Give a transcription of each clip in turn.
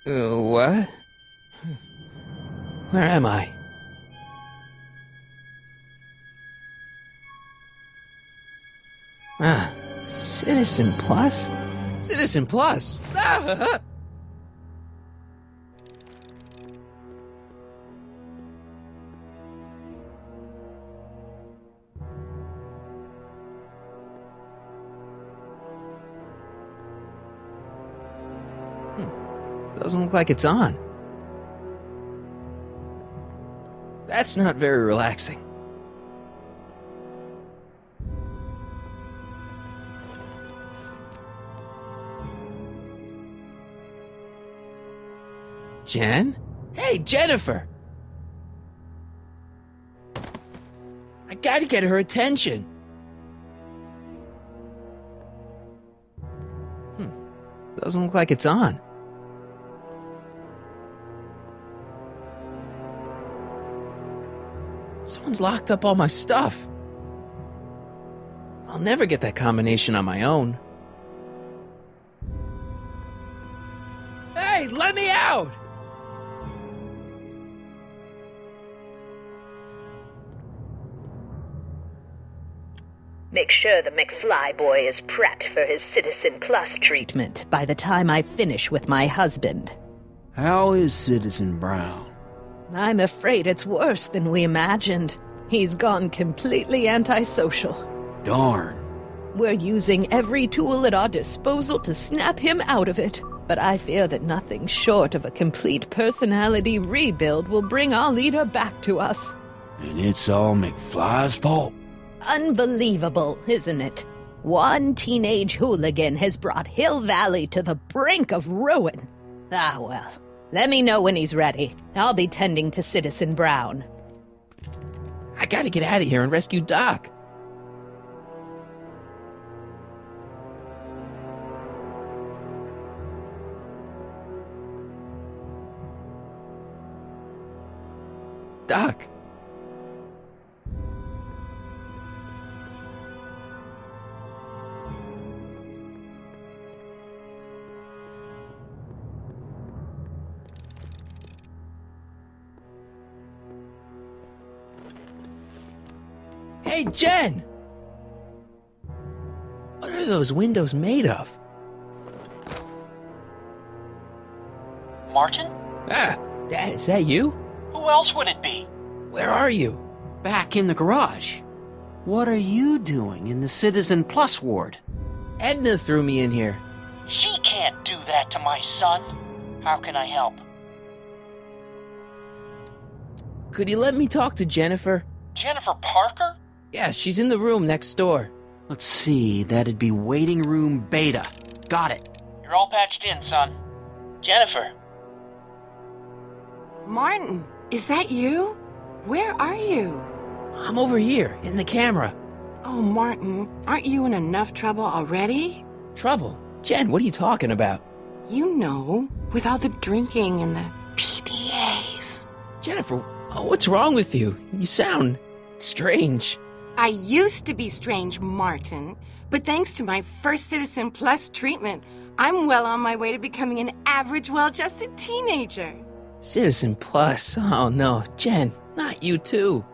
What? Where am I? Citizen Plus? Citizen Plus! Doesn't look like it's on. That's not very relaxing. Jen? Hey, Jennifer! I gotta get her attention. Doesn't look like it's on. Someone's locked up all my stuff. I'll never get that combination on my own. Hey, let me out! Make sure the McFly boy is prepped for his Citizen Plus treatment by the time I finish with my husband. How is Citizen Brown? I'm afraid it's worse than we imagined. He's gone completely antisocial. Darn. We're using every tool at our disposal to snap him out of it. But I fear that nothing short of a complete personality rebuild will bring our leader back to us. And it's all McFly's fault. Unbelievable, isn't it? One teenage hooligan has brought Hill Valley to the brink of ruin. Ah, well. Let me know when he's ready. I'll be tending to Citizen Brown. I gotta get out of here and rescue Doc. Doc. Hey, Jen! What are those windows made of? Martin? Dad, is that you? Who else would it be? Where are you? Back in the garage. What are you doing in the Citizen Plus ward? Edna threw me in here. She can't do that to my son. How can I help? Could you let me talk to Jennifer? Jennifer Parker? Yeah, she's in the room next door. Let's see, that'd be waiting room beta. Got it. You're all patched in, son. Jennifer. Martin, is that you? Where are you? I'm over here, in the camera. Oh, Martin, aren't you in enough trouble already? Trouble? Jen, what are you talking about? You know, with all the drinking and the PDAs. Jennifer, what's wrong with you? You sound strange. I used to be strange, Martin, but thanks to my first Citizen Plus treatment, I'm well on my way to becoming an average, well-adjusted teenager. Citizen Plus? Oh no, Jen, not you too.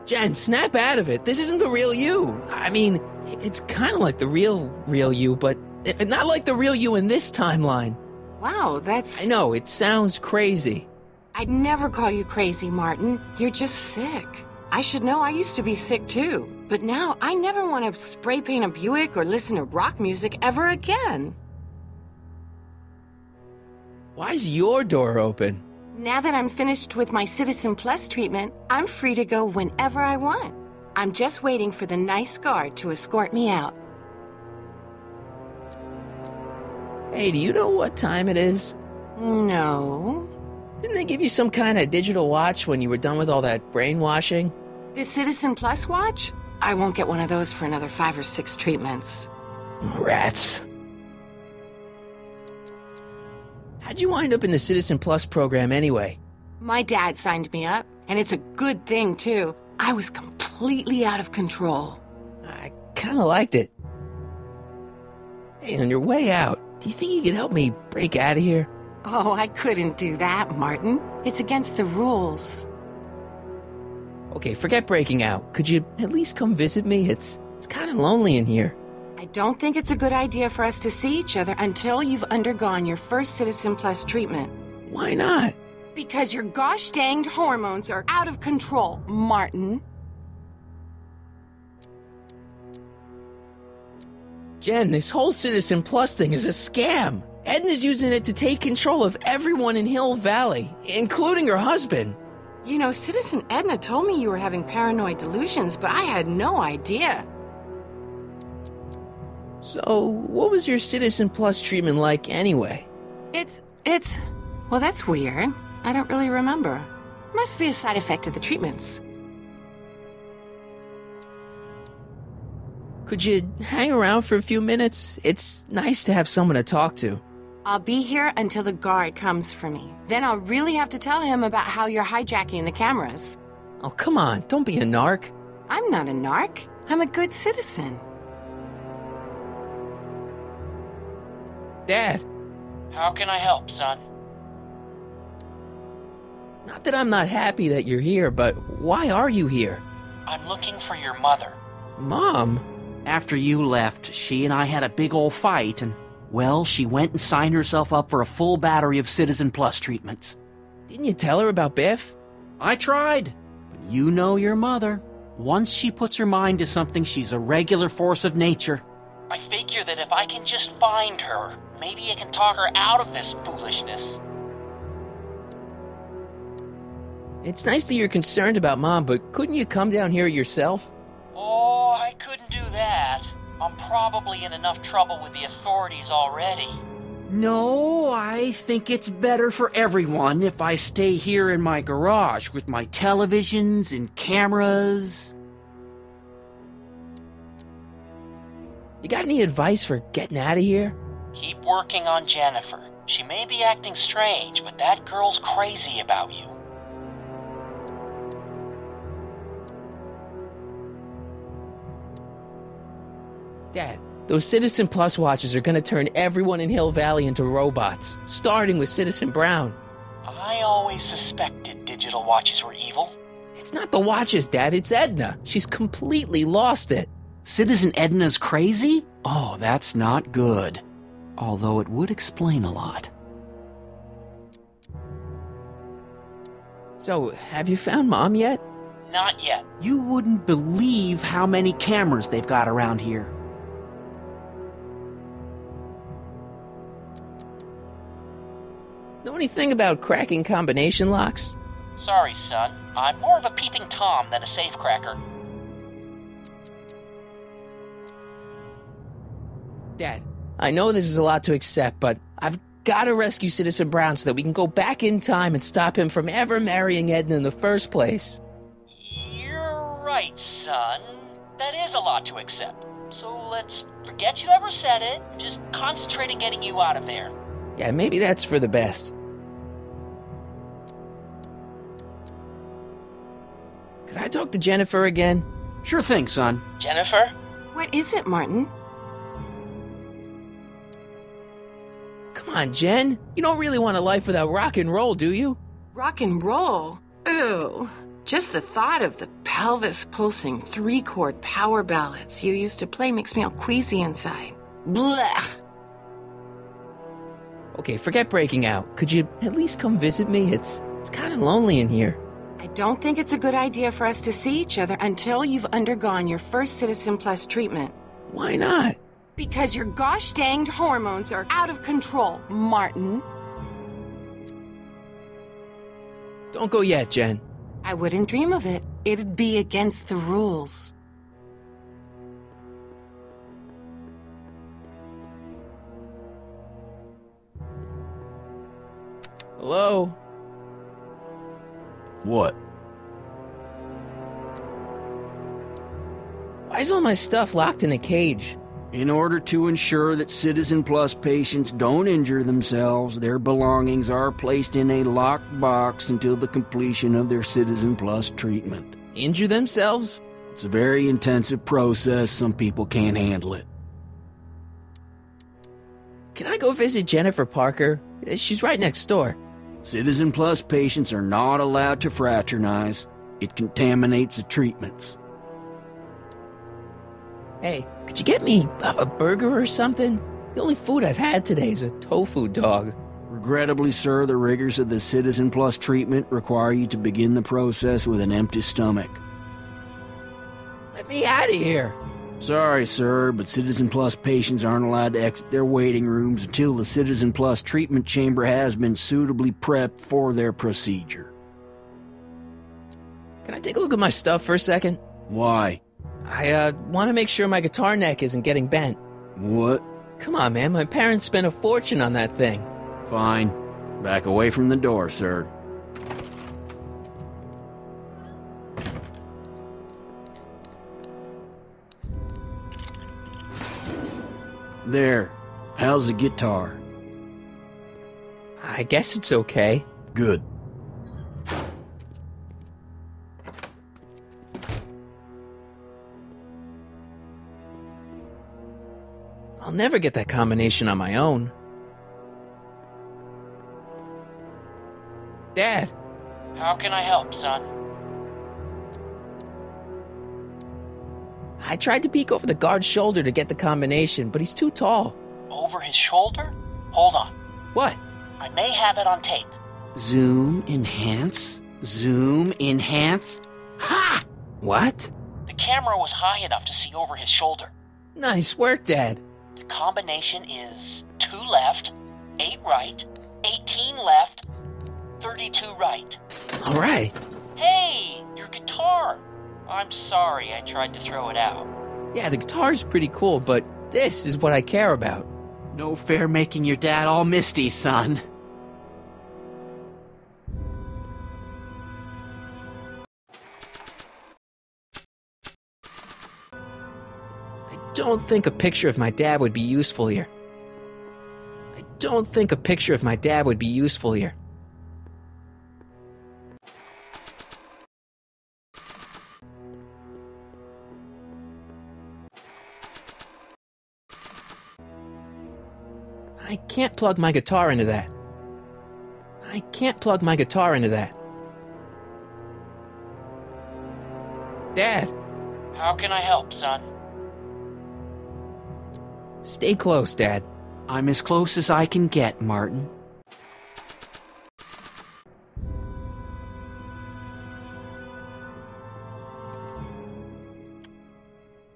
Jen, snap out of it. This isn't the real you. I mean, it's kind of like the real you, but not like the real you in this timeline. Wow, that's... I know, it sounds crazy. I'd never call you crazy, Martin. You're just sick. I should know I used to be sick too. But now I never want to spray paint a Buick or listen to rock music ever again. Why's your door open? Now that I'm finished with my Citizen Plus treatment, I'm free to go whenever I want. I'm just waiting for the nice guard to escort me out. Hey, do you know what time it is? No. Didn't they give you some kind of digital watch when you were done with all that brainwashing? The Citizen Plus watch? I won't get one of those for another 5 or 6 treatments. Rats. How'd you wind up in the Citizen Plus program anyway? My dad signed me up, and it's a good thing, too. I was completely out of control. I kind of liked it. Hey, on your way out, Do you think you could help me break out of here? Oh, I couldn't do that, Martin. It's against the rules. Okay, forget breaking out. Could you at least come visit me? It's kind of lonely in here. I don't think it's a good idea for us to see each other until you've undergone your first Citizen Plus treatment. Why not? Because your gosh danged hormones are out of control, Martin. Jen, this whole Citizen Plus thing is a scam. Edna's using it to take control of everyone in Hill Valley, including her husband. You know, Citizen Edna told me you were having paranoid delusions, but I had no idea. So, what was your Citizen Plus treatment like anyway? Well, that's weird. I don't really remember. Must be a side effect of the treatments. Could you hang around for a few minutes? It's nice to have someone to talk to. I'll be here until the guard comes for me. Then I'll really have to tell him about how you're hijacking the cameras. Oh, come on, don't be a narc. I'm not a narc. I'm a good citizen. Dad, How can I help, son? not that I'm not happy that you're here, but why are you here? I'm looking for your mother. Mom? After you left, she and I had a big old fight, and, well, she went and signed herself up for a full battery of Citizen Plus treatments. Didn't you tell her about Biff? I tried, but you know your mother. Once she puts her mind to something, she's a regular force of nature. I figure that if I can just find her, maybe I can talk her out of this foolishness. It's nice that you're concerned about Mom, but couldn't you come down here yourself? Oh, I couldn't do that. I'm probably in enough trouble with the authorities already. No, I think it's better for everyone if I stay here in my garage with my televisions and cameras. You got any advice for getting out of here? Keep working on Jennifer. She may be acting strange, but that girl's crazy about you. Dad, those Citizen Plus watches are gonna turn everyone in Hill Valley into robots, starting with Citizen Brown. I always suspected digital watches were evil. It's not the watches, Dad, it's Edna. She's completely lost it. Citizen Edna's crazy? Oh, that's not good. Although it would explain a lot. So, have you found Mom yet? Not yet. You wouldn't believe how many cameras they've got around here. Know anything about cracking combination locks? Sorry, son. I'm more of a peeping Tom than a safecracker. Dad, I know this is a lot to accept, but I've got to rescue Citizen Brown so that we can go back in time and stop him from ever marrying Edna in the first place. You're right, son. That is a lot to accept. So let's forget you ever said it. Just concentrate on getting you out of there. Yeah, maybe that's for the best. Could I talk to Jennifer again? Sure thing, son. Jennifer? What is it, Martin? Come on, Jen. You don't really want a life without rock and roll, do you? Rock and roll? Ew. Just the thought of the pelvis-pulsing three-chord power ballads you used to play makes me all queasy inside. Blech. Okay, forget breaking out. Could you at least come visit me? It's kind of lonely in here. I don't think it's a good idea for us to see each other until you've undergone your first Citizen Plus treatment. Why not? Because your gosh danged hormones are out of control, Martin. Don't go yet, Jen. I wouldn't dream of it. It'd be against the rules. Hello? What? Why is all my stuff locked in a cage? In order to ensure that Citizen Plus patients don't injure themselves, their belongings are placed in a locked box until the completion of their Citizen Plus treatment. Injure themselves? It's a very intensive process. Some people can't handle it. can I go visit Jennifer Parker? She's right next door. Citizen Plus patients are not allowed to fraternize. It contaminates the treatments. Hey, could you get me a burger or something? The only food I've had today is a tofu dog. Regrettably, sir, the rigors of the Citizen Plus treatment require you to begin the process with an empty stomach. Let me out of here. Sorry, sir, but Citizen Plus patients aren't allowed to exit their waiting rooms until the Citizen Plus treatment chamber has been suitably prepped for their procedure. Can I take a look at my stuff for a second? Why? I want to make sure my guitar neck isn't getting bent. What? Come on, man. My parents spent a fortune on that thing. Fine. Back away from the door, sir. There. How's the guitar? I guess it's okay. Good. I'll never get that combination on my own. Dad! How can I help, son? I tried to peek over the guard's shoulder to get the combination, but he's too tall. Over his shoulder? Hold on. What? I may have it on tape. Zoom, enhance, zoom, enhance. Ha! What? The camera was high enough to see over his shoulder. Nice work, Dad. The combination is 2 left, 8 right, 18 left, 32 right. All right. Hey, your guitar! I'm sorry I tried to throw it out. Yeah, the guitar's pretty cool, but this is what I care about. No fair making your dad all misty, son. I don't think a picture of my dad would be useful here. I don't think a picture of my dad would be useful here. I can't plug my guitar into that. I can't plug my guitar into that. Dad, How can I help, son? stay close, Dad. I'm as close as I can get, Martin.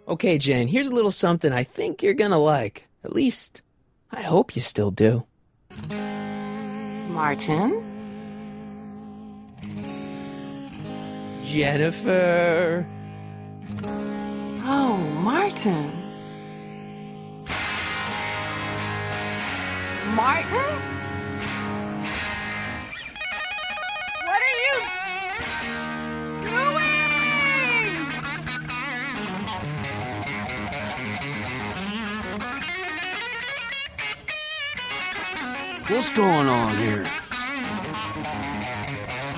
Okay, Jen, here's a little something I think you're gonna like. At least, I hope you still do. Martin? Jennifer. Oh, Martin. Martin? What are you doing? What's going on here?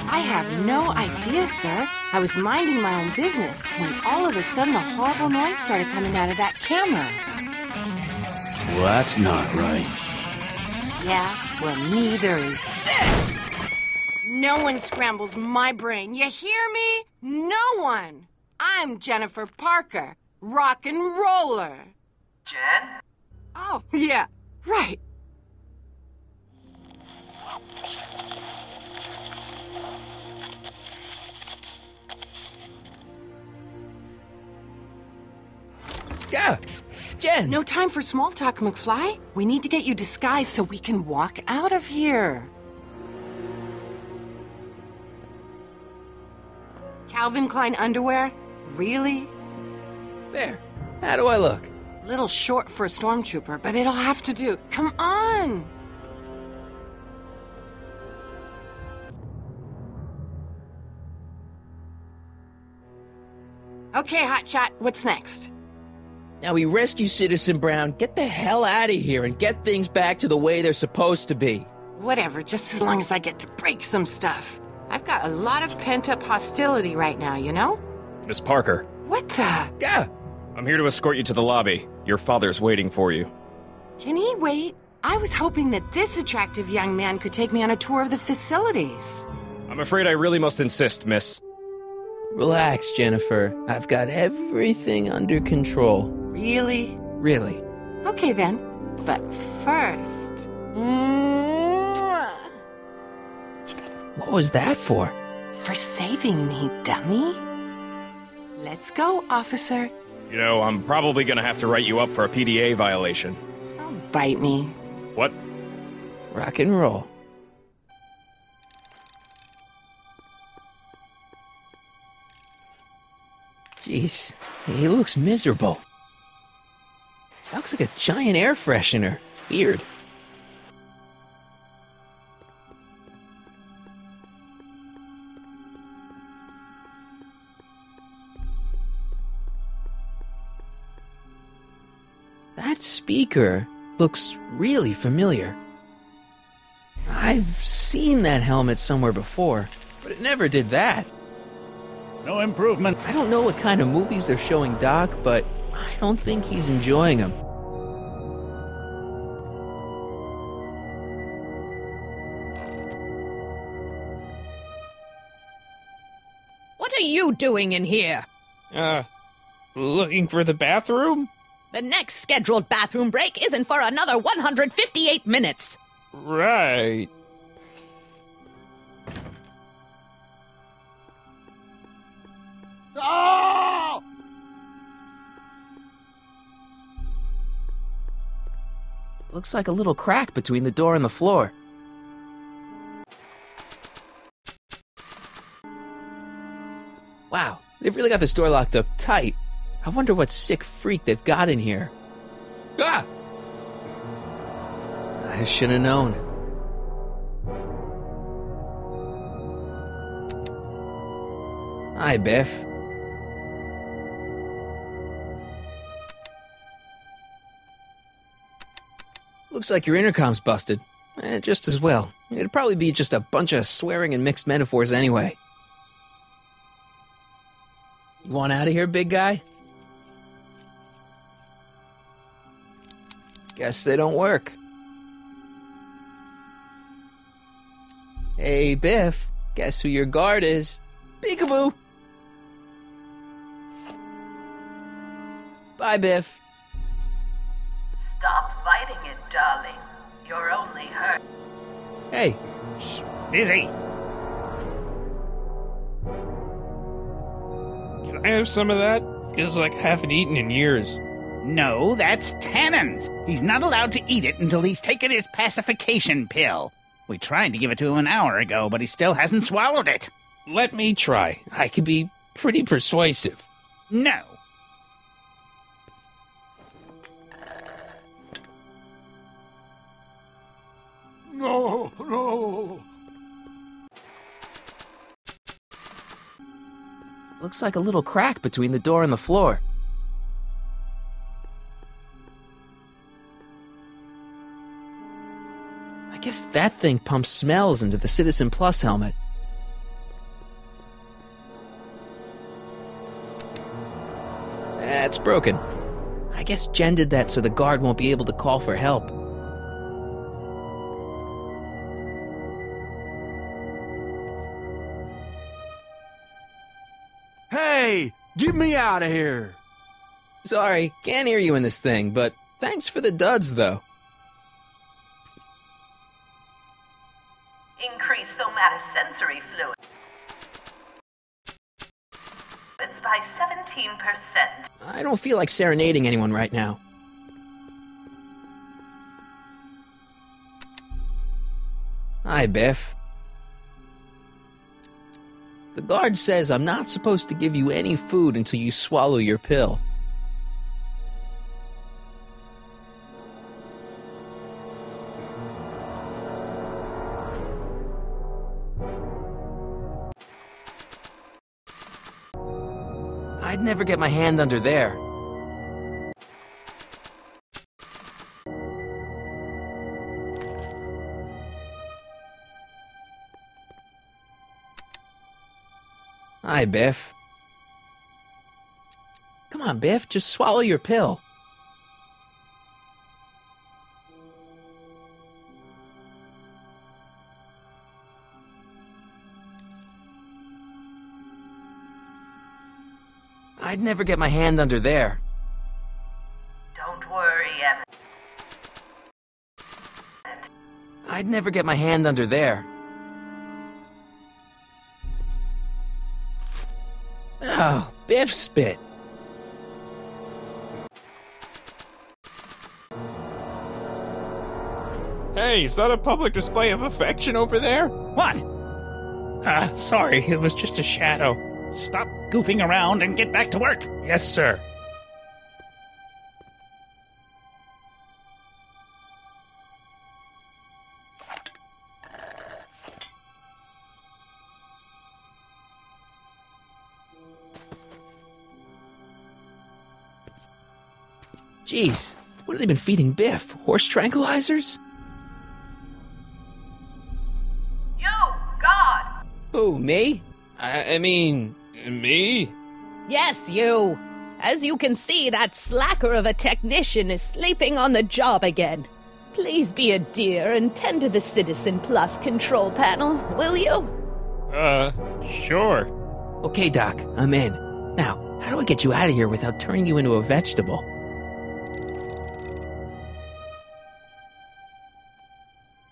I have no idea, sir. I was minding my own business when all of a sudden a horrible noise started coming out of that camera. Well, that's not right. Yeah, well, neither is this. No one scrambles my brain. You hear me? No one. I'm Jennifer Parker, rock and roller. Jen? Oh, yeah, right. Yeah, Jen. No time for small talk, McFly. We need to get you disguised so we can walk out of here. Calvin Klein underwear? Really? There. How do I look? Little short for a stormtrooper, but it'll have to do. Come on! Okay, Hotshot, what's next? Now we rescue Citizen Brown, get the hell out of here, and get things back to the way they're supposed to be. Whatever, just as long as I get to break some stuff. I've got a lot of pent-up hostility right now, you know? Miss Parker, What the? Yeah. I'm here to escort you to the lobby. Your father's waiting for you. Can he wait? I was hoping that this attractive young man could take me on a tour of the facilities. I'm afraid I really must insist, miss. Relax, Jennifer. I've got everything under control. Really? Really. Okay then. But first... Mwah! What was that for? For saving me, dummy. Let's go, officer. You know, I'm probably gonna have to write you up for a PDA violation. Oh, bite me. What? Rock and roll. Jeez, he looks miserable. Looks like a giant air freshener. Weird. That speaker looks really familiar. I've seen that helmet somewhere before, but it never did that. No improvement. I don't know what kind of movies they're showing Doc, but I don't think he's enjoying them. What are you doing in here? Looking for the bathroom? The next scheduled bathroom break isn't for another 158 minutes. Right. Oh! Looks like a little crack between the door and the floor. Wow, they've really got this door locked up tight. I wonder what sick freak they've got in here. Ah! I should have known. Hi, Biff. Looks like your intercom's busted. Just as well. It'd probably be just a bunch of swearing and mixed metaphors anyway. You want out of here, big guy? Guess they don't work. Hey, Biff. Guess who your guard is? Peekaboo! Bye, Biff. Stop fighting it, darling. You're only hurt. Hey. Shh, busy. Can I have some of that? Feels like I haven't eaten in years. No, that's Tannen's. He's not allowed to eat it until he's taken his pacification pill. We tried to give it to him an hour ago, but he still hasn't swallowed it. Let me try. I can be pretty persuasive. No. No. Looks like a little crack between the door and the floor. I guess that thing pumps smells into the Citizen Plus helmet. That's broken. I guess Jen did that so the guard won't be able to call for help. Hey, get me out of here. Sorry, can't hear you in this thing, but thanks for the duds, though. Increase somatosensory fluid. It's by 17%. I don't feel like serenading anyone right now. Hi, Biff. The guard says I'm not supposed to give you any food until you swallow your pill. I'd never get my hand under there. Hi, Biff. Come on, Biff, just swallow your pill. I'd never get my hand under there. Don't worry, Emmett. I'd never get my hand under there. Oh, Biff spit. Hey, is that a public display of affection over there? What? Sorry, it was just a shadow. Stop goofing around and get back to work. Yes, sir. Jeez, what have they been feeding Biff? Horse tranquilizers? You, God! Who, me? I mean, me? Yes, you. As you can see, that slacker of a technician is sleeping on the job again. Please be a dear and tend to the Citizen Plus control panel, will you? Sure. Okay, Doc, I'm in. Now, how do I get you out of here without turning you into a vegetable?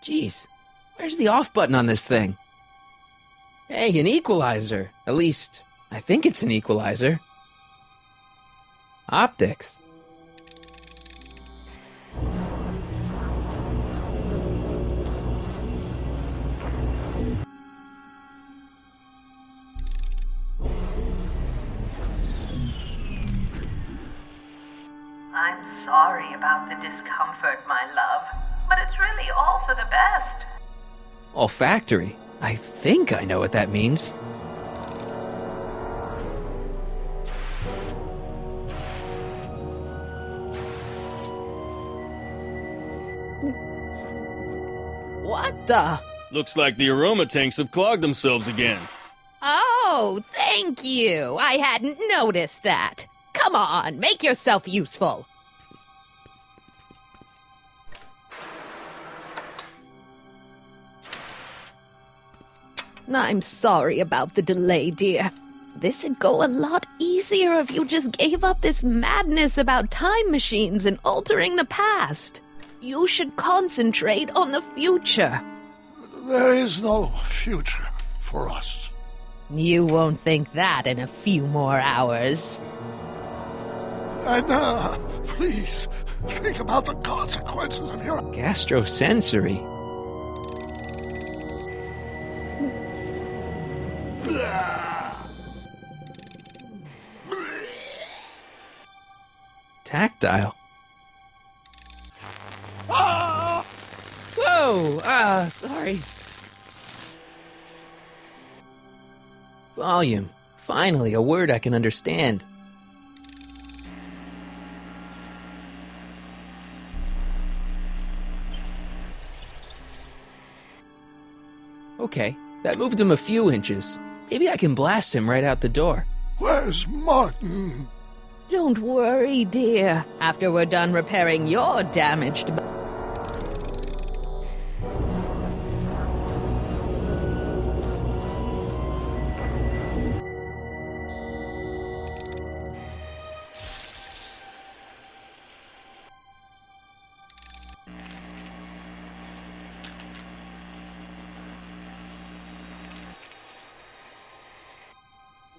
Jeez, where's the off button on this thing? Hey, an equalizer. At least, I think it's an equalizer. Optics. I'm sorry about the discomfort, my love, but it's really all for the best. Olfactory. I think I know what that means. What the? Looks like the aroma tanks have clogged themselves again. Oh, thank you. I hadn't noticed that. Come on, make yourself useful. I'm sorry about the delay, dear. This'd go a lot easier if you just gave up this madness about time machines and altering the past. You should concentrate on the future. There is no future for us. You won't think that in a few more hours. Edna, please, think about the consequences of your... Gastrosensory. Tactile. Whoa! Sorry. Volume. Finally, a word I can understand. Okay, that moved him a few inches. Maybe I can blast him right out the door. Where's Martin? Don't worry, dear. After we're done repairing your damaged...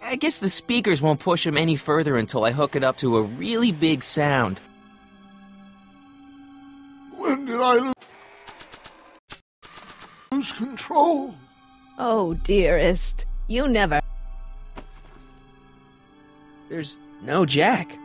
I guess the speakers won't push him any further until I hook it up to a really big sound. When did I lose control? Oh, dearest, you never... There's no jack.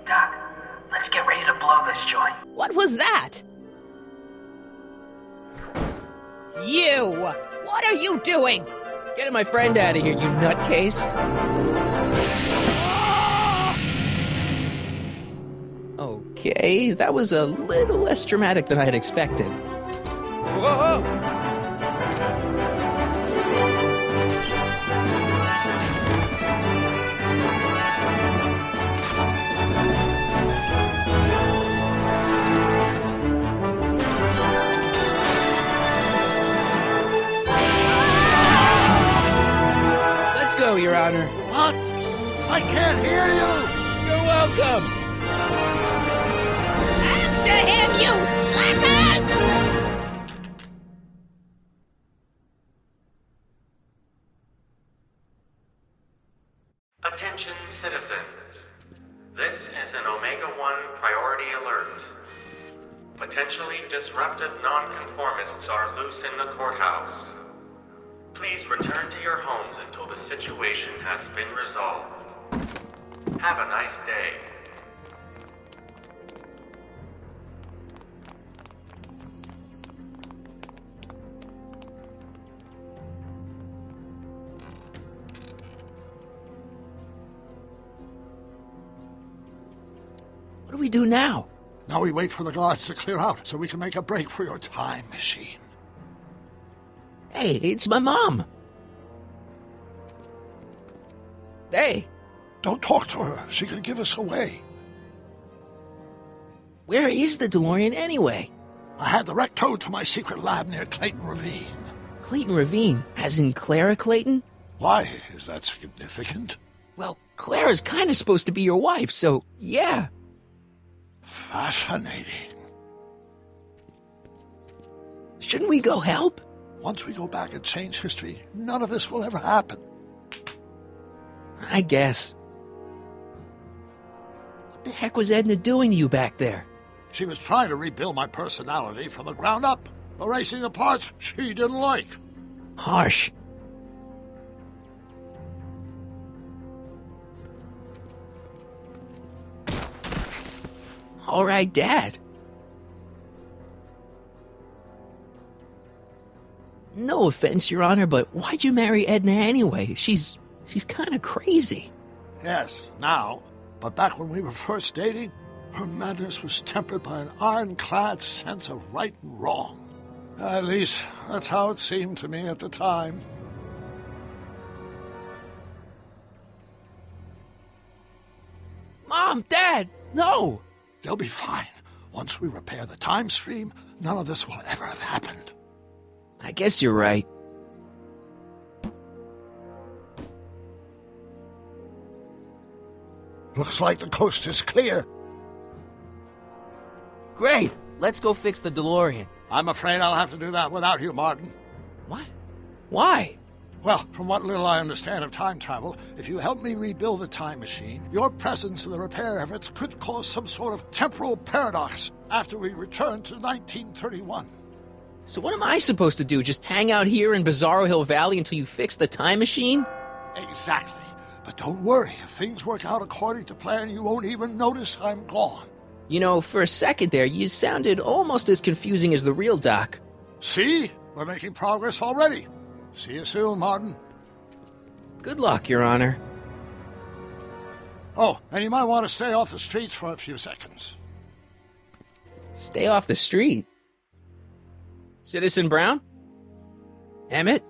Doc, let's get ready to blow this joint. What was that? You! What are you doing? Getting my friend out of here, you nutcase. Okay, that was a little less dramatic than I had expected. Whoa! Let's go, Your Honor. What? I can't hear you! You're welcome! After him, you slackers! Attention citizens. This is an Omega-1 priority alert. Potentially disruptive nonconformists are loose in the courthouse. Please return to your homes until the situation has been resolved. Have a nice day. What do we do now? Now we wait for the guards to clear out so we can make a break for your time machine. Hey, it's my mom. Hey. Don't talk to her. She could give us away. Where is the DeLorean anyway? I had the wreck towed to my secret lab near Clayton Ravine. Clayton Ravine? As in Clara Clayton? Why? Is that significant? Well, Clara's kind of supposed to be your wife, so yeah. Fascinating. Shouldn't we go help? Once we go back and change history, none of this will ever happen. I guess. What the heck was Edna doing to you back there? She was trying to rebuild my personality from the ground up, erasing the parts she didn't like. Harsh. All right, Dad. No offense, Your Honor, but why'd you marry Edna anyway? She's kind of crazy. Yes, now. But back when we were first dating, her madness was tempered by an ironclad sense of right and wrong. At least, that's how it seemed to me at the time. Mom, Dad, no! They'll be fine. Once we repair the time stream, none of this will ever have happened. I guess you're right. Looks like the coast is clear. Great! Let's go fix the DeLorean. I'm afraid I'll have to do that without you, Martin. What? Why? Well, from what little I understand of time travel, if you help me rebuild the time machine, your presence in the repair efforts could cause some sort of temporal paradox after we return to 1931. So what am I supposed to do? Just hang out here in Bizarro Hill Valley until you fix the time machine? Exactly. But don't worry, if things work out according to plan, you won't even notice I'm gone. You know, for a second there, you sounded almost as confusing as the real Doc. See? We're making progress already. See you soon, Martin. Good luck, Your Honor. Oh, and you might want to stay off the streets for a few seconds. Stay off the street? Citizen Brown? Emmett?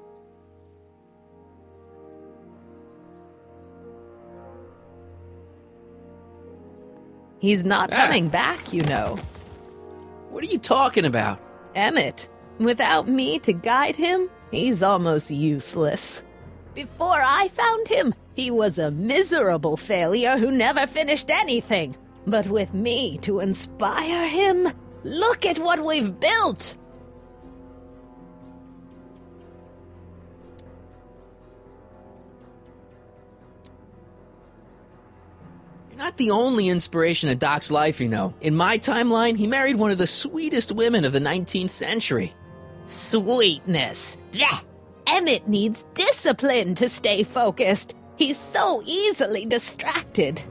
He's not coming back, you know. What are you talking about? Emmett. Without me to guide him, he's almost useless. Before I found him, he was a miserable failure who never finished anything. But with me to inspire him, look at what we've built! Not the only inspiration of Doc's life, you know. In my timeline, he married one of the sweetest women of the 19th century. Sweetness. Blech. Emmett needs discipline to stay focused. He's so easily distracted.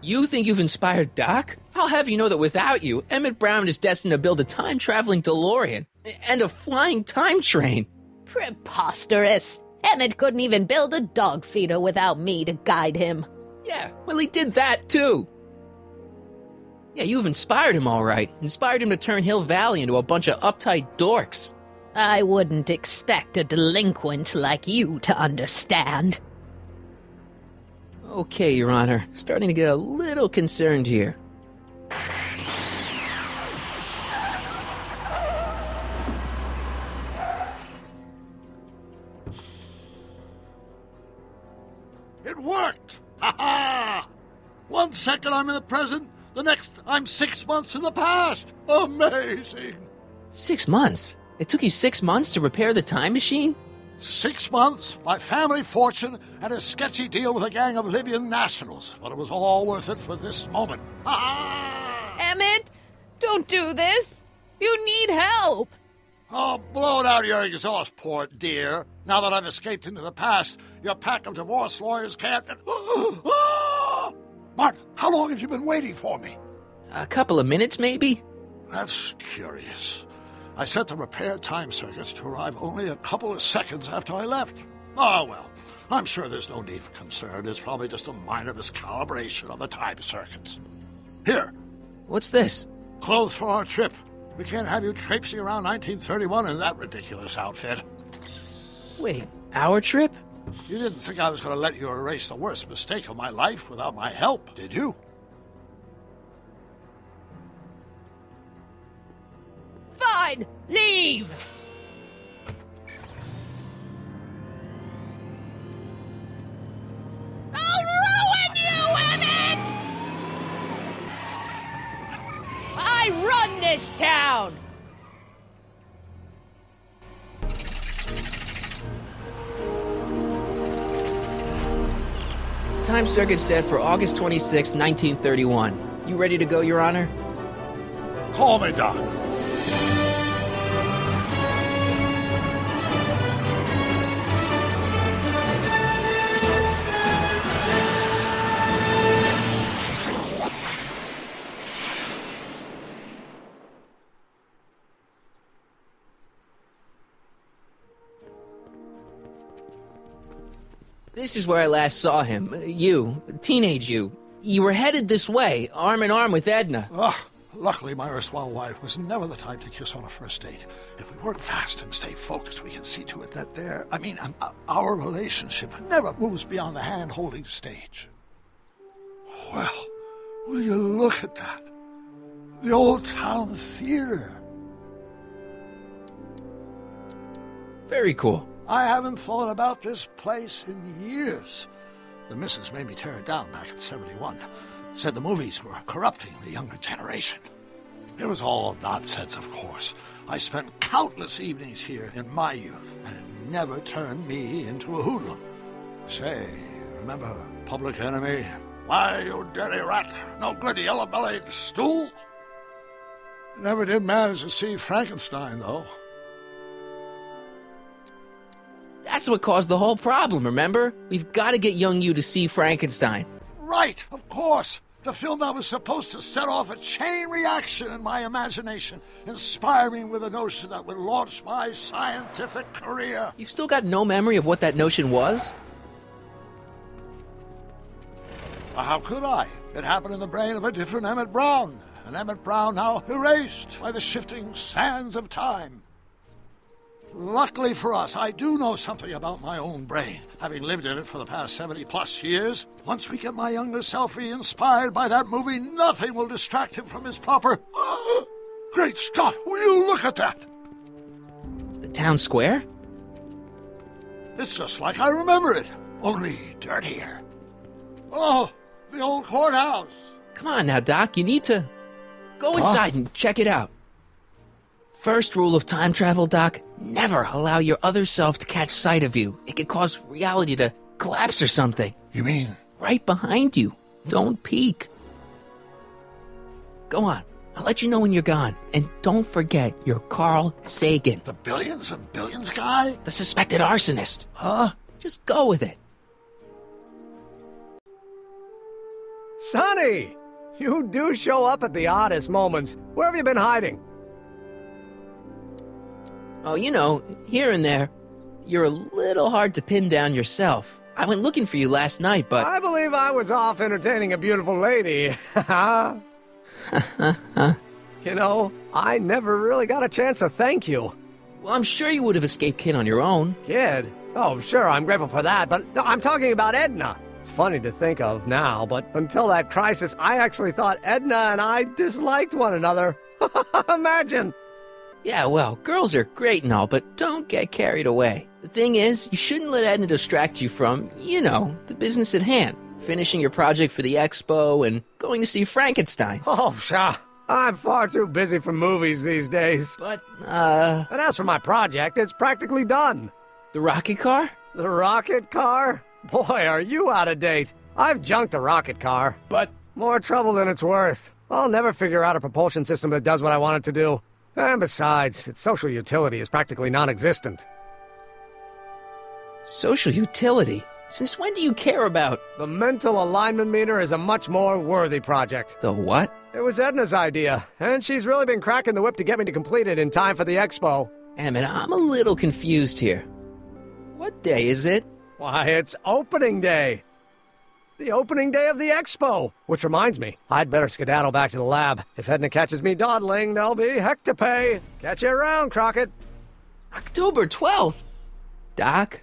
You think you've inspired Doc? I'll have you know that without you, Emmett Brown is destined to build a time-traveling DeLorean and a flying time train. Preposterous. Emmett couldn't even build a dog feeder without me to guide him. Yeah, well, he did that, too. Yeah, you've inspired him all right. Inspired him to turn Hill Valley into a bunch of uptight dorks. I wouldn't expect a delinquent like you to understand. Okay, Your Honor. Starting to get a little concerned here. It worked! Ha ha! 1 second I'm in the present, the next I'm 6 months in the past! Amazing! 6 months? It took you 6 months to repair the time machine? 6 months, my family fortune, and a sketchy deal with a gang of Libyan nationals. But it was all worth it for this moment. Ha ha! Emmett, don't do this. You need help. Oh, blow it out of your exhaust port, dear. Now that I've escaped into the past, your pack of divorce lawyers can't... Martin, how long have you been waiting for me? A couple of minutes, maybe? That's curious. I set the repair time circuits to arrive only a couple of seconds after I left. Oh, well, I'm sure there's no need for concern. It's probably just a minor miscalibration of the time circuits. Here. What's this? Clothes for our trip. We can't have you traipsing around 1931 in that ridiculous outfit. Wait, our trip? You didn't think I was going to let you erase the worst mistake of my life without my help, did you? Fine, leave! I'll ruin you, Emmett! I run this town! Time circuit set for August 26, 1931. You ready to go, Your Honor? Call me, Doc. This is where I last saw him. You, teenage you. You were headed this way, arm in arm with Edna. Luckily, my erstwhile wife was never the type to kiss on a first date. If we work fast and stay focused, we can see to it that our relationship never moves beyond the hand-holding stage. Well, will you look at that? The Old Town Theater. Very cool. I haven't thought about this place in years. The missus made me tear it down back in 71. Said the movies were corrupting the younger generation. It was all nonsense, of course. I spent countless evenings here in my youth, and it never turned me into a hoodlum. Say, remember Public Enemy? Why, you dirty rat, no good yellow-bellied stool? I never did manage to see Frankenstein, though. That's what caused the whole problem, remember? We've got to get young you to see Frankenstein. Right, of course. The film that was supposed to set off a chain reaction in my imagination, inspire me with a notion that would launch my scientific career. You've still got no memory of what that notion was? Well, how could I? It happened in the brain of a different Emmett Brown. An Emmett Brown now erased by the shifting sands of time. Luckily for us, I do know something about my own brain, having lived in it for the past 70-plus years. Once we get my younger self re-inspired by that movie, nothing will distract him from his proper... Great Scott, will you look at that? The town square? It's just like I remember it, only dirtier. Oh, the old courthouse. Come on now, Doc, you need to... Go inside and check it out. First rule of time travel, Doc, never allow your other self to catch sight of you. It could cause reality to collapse or something. You mean? Right behind you. Don't peek. Go on. I'll let you know when you're gone. And don't forget, you're Carl Sagan. The billions and billions guy? The suspected arsonist. Huh? Just go with it. Sonny! You do show up at the oddest moments. Where have you been hiding? Oh, you know, here and there. You're a little hard to pin down yourself. I went looking for you last night, but... I believe I was off entertaining a beautiful lady. You know, I never really got a chance to thank you. Well, I'm sure you would have escaped Kid on your own. Kid? Oh, sure, I'm grateful for that, but no, I'm talking about Edna. It's funny to think of now, but until that crisis, I actually thought Edna and I disliked one another. Imagine! Yeah, well, girls are great and all, but don't get carried away. The thing is, you shouldn't let Edna distract you from, the business at hand. Finishing your project for the expo and going to see Frankenstein. Oh, pshaw. I'm far too busy for movies these days. But, And as for my project, it's practically done. The rocket car? The rocket car? Boy, are you out of date. I've junked the rocket car. But... more trouble than it's worth. I'll never figure out a propulsion system that does what I want it to do. And besides, its social utility is practically non-existent. Social utility? Since when do you care about... The mental alignment meter is a much more worthy project. The what? It was Edna's idea, and she's really been cracking the whip to get me to complete it in time for the expo. Emmett, I'm a little confused here. What day is it? Why, it's opening day. The opening day of the expo. Which reminds me, I'd better skedaddle back to the lab. If Edna catches me dawdling, there'll be heck to pay. Catch you around, Crockett. October 12th? Doc?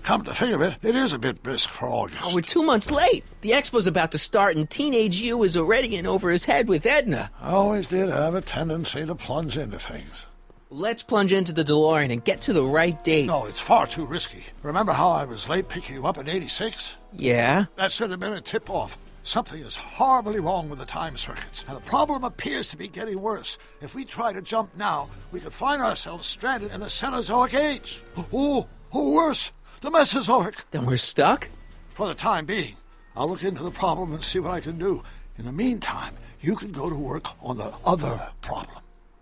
Come to think of it, it is a bit brisk for August. Oh, we're 2 months late. The expo's about to start, and Teenage You is already in over his head with Edna. I always did have a tendency to plunge into things. Let's plunge into the DeLorean and get to the right date. No, it's far too risky. Remember how I was late picking you up in '86? Yeah? That should have been a tip-off. Something is horribly wrong with the time circuits, and the problem appears to be getting worse. If we try to jump now, we could find ourselves stranded in the Cenozoic Age. Or worse, the Mesozoic. Then we're stuck? For the time being. I'll look into the problem and see what I can do. In the meantime, you can go to work on the other problem.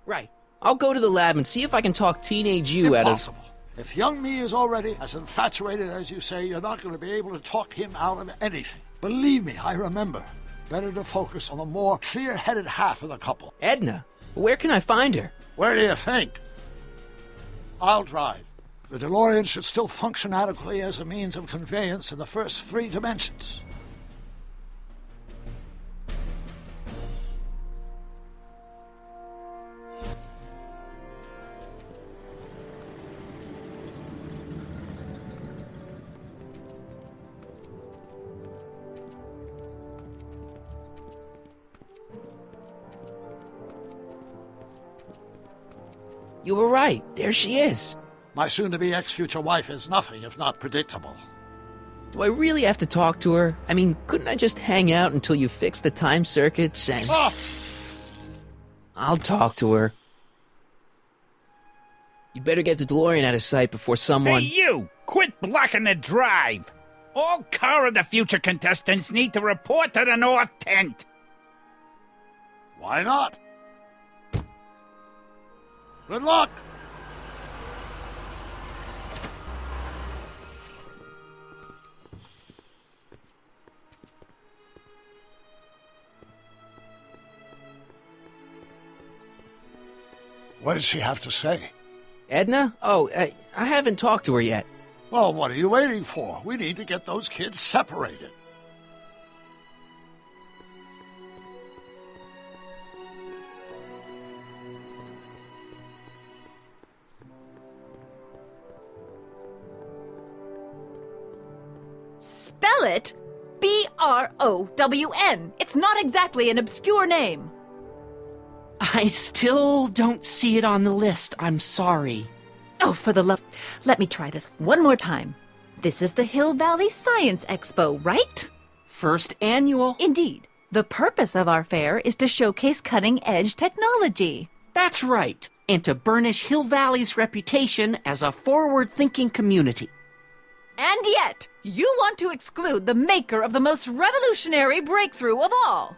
Right. I'll go to the lab and see if I can talk Teenage You out of... Impossible. If young me is already as infatuated as you say, you're not going to be able to talk him out of anything. Believe me, I remember. Better to focus on the more clear-headed half of the couple. Edna? Where can I find her? Where do you think? I'll drive. The DeLorean should still function adequately as a means of conveyance in the first 3 dimensions. You were right. There she is. My soon-to-be ex-future wife is nothing if not predictable. Do I really have to talk to her? I mean, couldn't I just hang out until you fix the time circuits and... Oh! I'll talk to her. You'd better get the DeLorean out of sight before someone... Hey, you! Quit blocking the drive! All Car of the Future contestants need to report to the North Tent! Why not? Good luck! What did she have to say? Edna? Oh, I haven't talked to her yet. Well, what are you waiting for? We need to get those kids separated. Spell it B-R-O-W-N. It's not exactly an obscure name. I still don't see it on the list. I'm sorry. Oh, for the love... Let me try this one more time. This is the Hill Valley Science Expo, right? First annual. Indeed. The purpose of our fair is to showcase cutting-edge technology. That's right. And to burnish Hill Valley's reputation as a forward-thinking community. And yet, you want to exclude the maker of the most revolutionary breakthrough of all.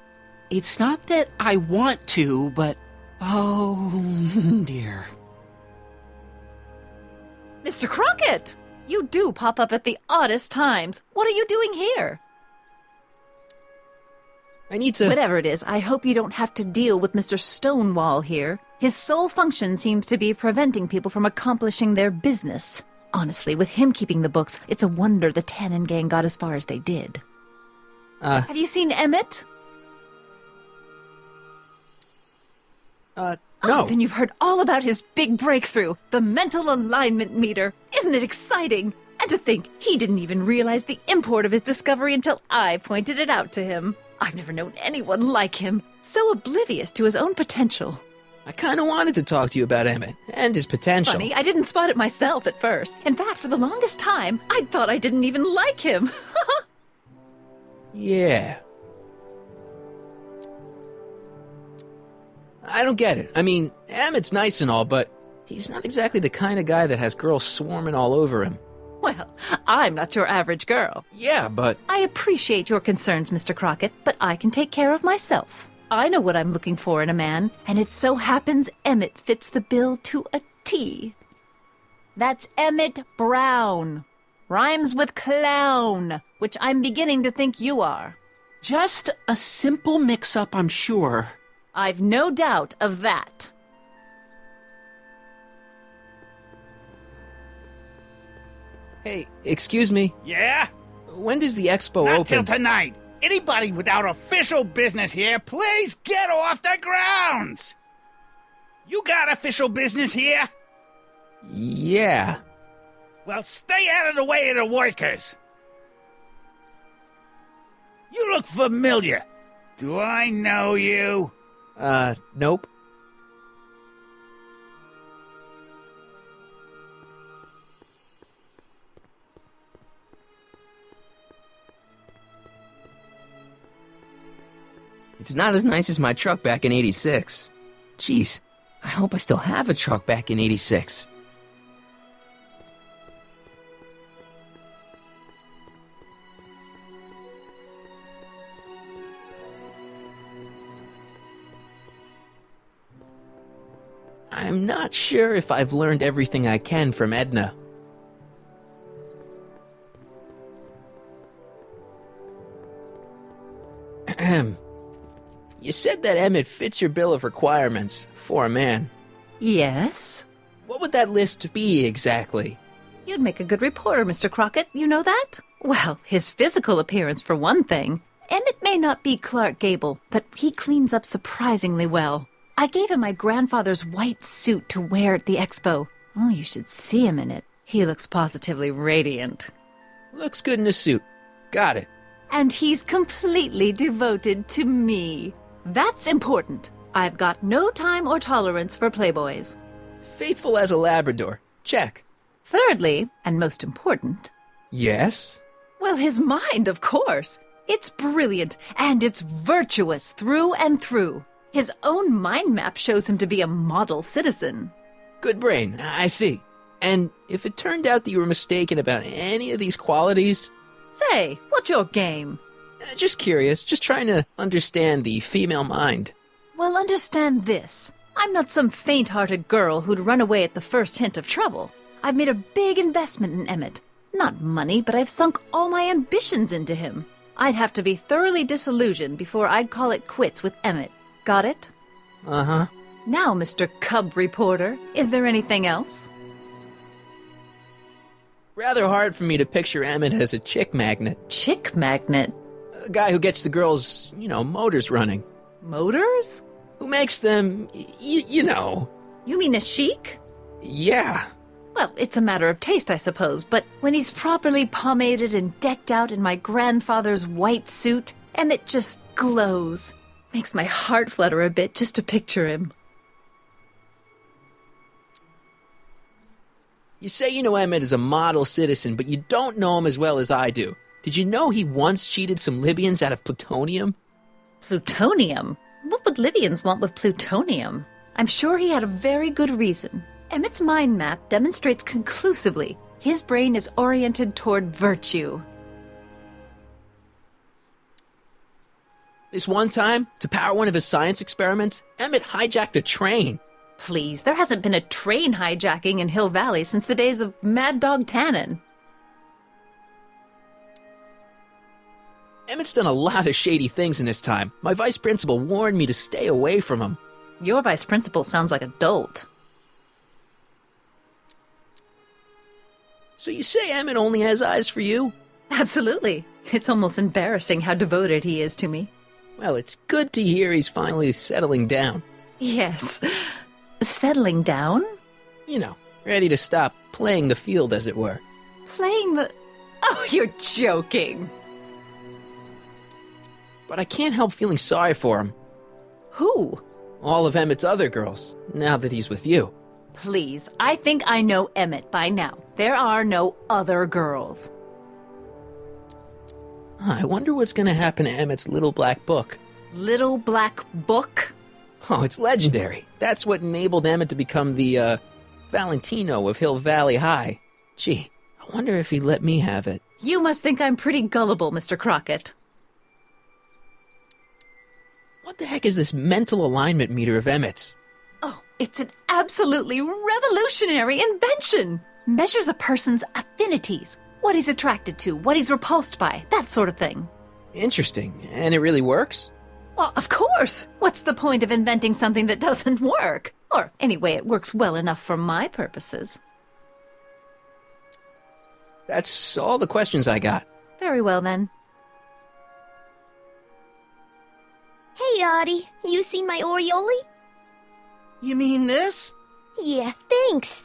It's not that I want to, but... oh, dear. Mr. Crockett! You do pop up at the oddest times. What are you doing here? I need to... Whatever it is, I hope you don't have to deal with Mr. Stonewall here. His sole function seems to be preventing people from accomplishing their business. Honestly, with him keeping the books, it's a wonder the Tannen gang got as far as they did. Have you seen Emmett? No. Oh, then you've heard all about his big breakthrough, the mental alignment meter. Isn't it exciting? And to think, he didn't even realize the import of his discovery until I pointed it out to him. I've never known anyone like him, so oblivious to his own potential. I kind of wanted to talk to you about Emmett and his potential. Funny, I didn't spot it myself at first. In fact, for the longest time, I thought I didn't even like him. Yeah. I don't get it. I mean, Emmett's nice and all, but he's not exactly the kind of guy that has girls swarming all over him. Well, I'm not your average girl. Yeah, but... I appreciate your concerns, Mr. Crockett, but I can take care of myself. I know what I'm looking for in a man, and it so happens Emmett fits the bill to a T. That's Emmett Brown. Rhymes with clown, which I'm beginning to think you are. Just a simple mix-up, I'm sure. I've no doubt of that. Hey, excuse me. Yeah? When does the expo Not open? till tonight. Anybody without official business here, please get off the grounds! You got official business here? Yeah. Well, stay out of the way of the workers. You look familiar. Do I know you? Nope. It's not as nice as my truck back in '86. Jeez, I hope I still have a truck back in '86. I'm not sure if I've learned everything I can from Edna. Ahem. You said that Emmett fits your bill of requirements for a man. Yes? What would that list be exactly? You'd make a good reporter, Mr. Crockett. You know that? Well, his physical appearance, for one thing. Emmett may not be Clark Gable, but he cleans up surprisingly well. I gave him my grandfather's white suit to wear at the expo. Oh, you should see him in it. He looks positively radiant. Looks good in a suit. Got it. And he's completely devoted to me. That's important. I've got no time or tolerance for playboys. Faithful as a Labrador. Check. Thirdly, and most important... Yes? Well, his mind, of course. It's brilliant, and it's virtuous through and through. His own mind map shows him to be a model citizen. Good brain, I see. And if it turned out that you were mistaken about any of these qualities... Say, what's your game? Just curious, just trying to understand the female mind. Well, understand this. I'm not some faint-hearted girl who'd run away at the first hint of trouble. I've made a big investment in Emmett. Not money, but I've sunk all my ambitions into him. I'd have to be thoroughly disillusioned before I'd call it quits with Emmett. Got it? Uh-huh. Now, Mr. Cub Reporter, is there anything else? Rather hard for me to picture Emmett as a chick magnet. Chick magnet? A guy who gets the girls, motors running. Motors? Who makes them, you know. You mean a chic? Yeah. Well, it's a matter of taste, I suppose, but when he's properly pomaded and decked out in my grandfather's white suit, Emmett just glows. Makes my heart flutter a bit just to picture him. You say you know Emmett is a model citizen, but you don't know him as well as I do. Did you know he once cheated some Libyans out of plutonium? Plutonium? What would Libyans want with plutonium? I'm sure he had a very good reason. Emmett's mind map demonstrates conclusively his brain is oriented toward virtue. This one time, to power one of his science experiments, Emmett hijacked a train. Please, there hasn't been a train hijacking in Hill Valley since the days of Mad Dog Tannen. Emmett's done a lot of shady things in his time. My vice principal warned me to stay away from him. Your vice principal sounds like a dolt. So you say Emmett only has eyes for you? Absolutely. It's almost embarrassing how devoted he is to me. Well, it's good to hear he's finally settling down. Yes. Settling down? You know, ready to stop playing the field, as it were. Playing the... Oh, you're joking. But I can't help feeling sorry for him. Who? All of Emmett's other girls, now that he's with you. Please, I think I know Emmett by now. There are no other girls. I wonder what's going to happen to Emmett's little black book. Little black book? Oh, it's legendary. That's what enabled Emmett to become the, Valentino of Hill Valley High. Gee, I wonder if he'd let me have it. You must think I'm pretty gullible, Mr. Crockett. What the heck is this mental alignment meter of Emmett's? Oh, it's an absolutely revolutionary invention. Measures a person's affinities, what he's attracted to, what he's repulsed by, that sort of thing. Interesting. And it really works? Well, of course. What's the point of inventing something that doesn't work? Or, anyway, it works well enough for my purposes. That's all the questions I got. Very well, then. Hey, Artie. You seen my Oriole? You mean this? Yeah, thanks.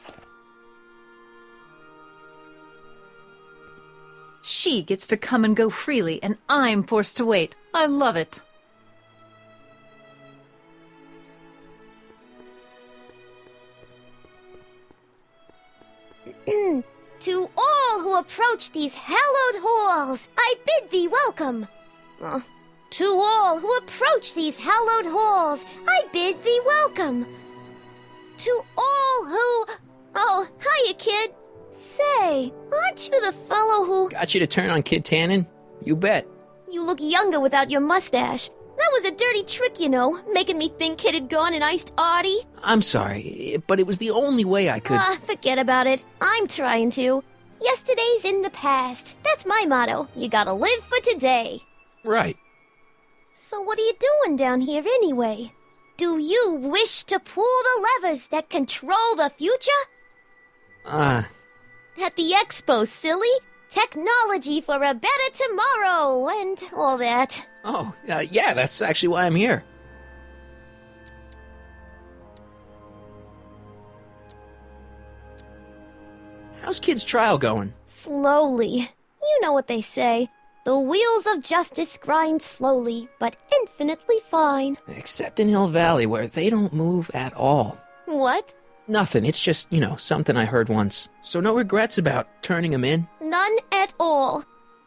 She gets to come and go freely, and I'm forced to wait. I love it. To all who approach these hallowed halls, I bid thee welcome. To all who approach these hallowed halls, I bid thee welcome. To all who... Oh, hiya, kid. Say, aren't you the fellow who... Got you to turn on Kid Tannen? You bet. You look younger without your mustache. That was a dirty trick, you know, making me think Kid had gone and iced Artie. I'm sorry, but it was the only way I could... Forget about it. I'm trying to. Yesterday's in the past. That's my motto. You gotta live for today. Right. So what are you doing down here anyway? Do you wish to pull the levers that control the future? At the expo, silly. Technology for a better tomorrow, and all that. Oh, yeah, that's actually why I'm here. How's Kid's trial going? Slowly. You know what they say. The wheels of justice grind slowly, but infinitely fine. Except in Hill Valley, where they don't move at all. What? Nothing, it's just, something I heard once. So no regrets about turning him in? None at all.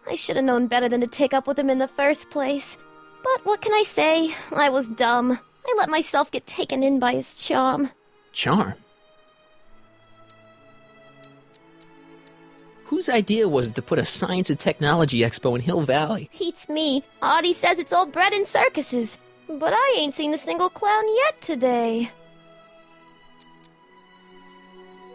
I should have known better than to take up with him in the first place. But what can I say? I was dumb. I let myself get taken in by his charm. Charm? Whose idea was it to put a science and technology expo in Hill Valley? Beats me. Artie says it's all bred in circuses. But I ain't seen a single clown yet today.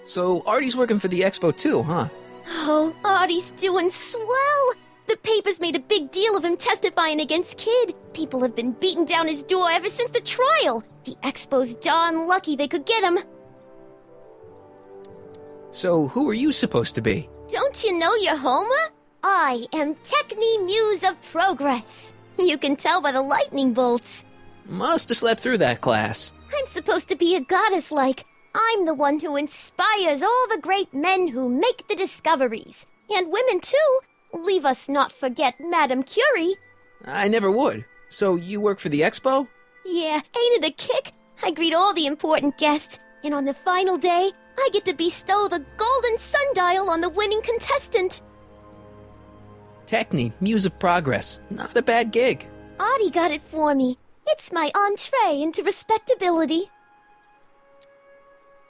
So Artie's working for the expo too, huh? Oh, Artie's doing swell. The papers made a big deal of him testifying against Kid. People have been beating down his door ever since the trial. The expo's darn lucky they could get him. So who are you supposed to be? Don't you know your Homer? I am Techni Muse of Progress. You can tell by the lightning bolts. Must have slept through that class. I'm supposed to be a goddess-like. I'm the one who inspires all the great men who make the discoveries. And women, too. Leave us not forget Madame Curie. I never would. So you work for the expo? Yeah, ain't it a kick? I greet all the important guests, and on the final day, I get to bestow the golden sundial on the winning contestant. Techni, Muse of Progress. Not a bad gig. Artie got it for me. It's my entree into respectability.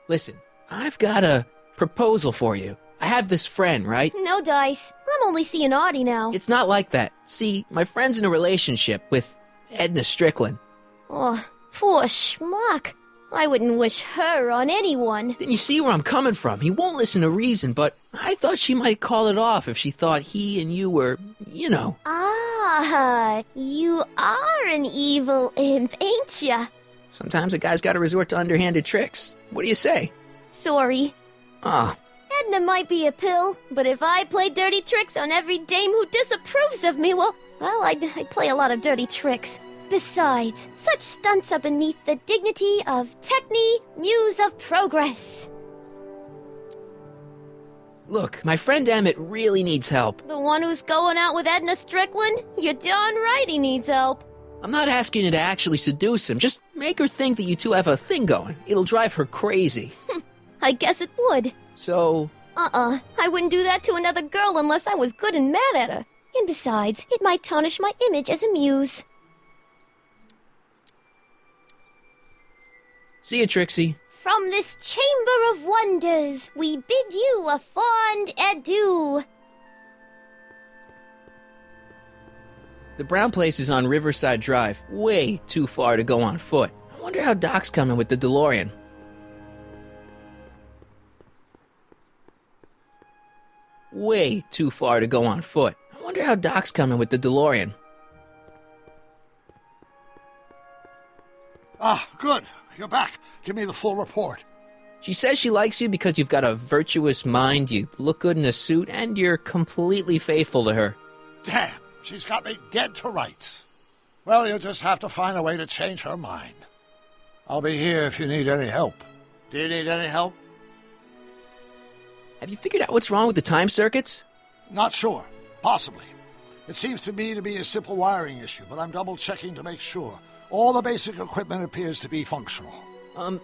Listen, I've got a proposal for you. I have this friend, right? No dice. I'm only seeing Artie now. It's not like that. See, my friend's in a relationship with Edna Strickland. Oh, poor schmuck. I wouldn't wish her on anyone. Then you see where I'm coming from. He won't listen to reason, but I thought she might call it off if she thought he and you were, you know. Ah, you are an evil imp, ain't ya? Sometimes a guy's gotta resort to underhanded tricks. What do you say? Sorry. Ah. Edna might be a pill, but if I play dirty tricks on every dame who disapproves of me, well, I'd play a lot of dirty tricks. Besides, such stunts are beneath the dignity of Techne, Muse of Progress. Look, my friend Emmett really needs help. The one who's going out with Edna Strickland? You're darn right he needs help. I'm not asking you to actually seduce him. Just make her think that you two have a thing going. It'll drive her crazy. I guess it would. So? I wouldn't do that to another girl unless I was good and mad at her. And besides, it might tarnish my image as a muse. See you, Trixie. From this chamber of wonders, we bid you a fond adieu. The brown place is on Riverside Drive. Way too far to go on foot. I wonder how Doc's coming with the DeLorean. Way too far to go on foot. I wonder how Doc's coming with the DeLorean. Ah, good. You're back. Give me the full report. She says she likes you because you've got a virtuous mind, you look good in a suit, and you're completely faithful to her. Damn, she's got me dead to rights. Well, you'll just have to find a way to change her mind. I'll be here if you need any help. Do you need any help? Have you figured out what's wrong with the time circuits? Not sure. Possibly. It seems to me to be a simple wiring issue, but I'm double-checking to make sure. All the basic equipment appears to be functional.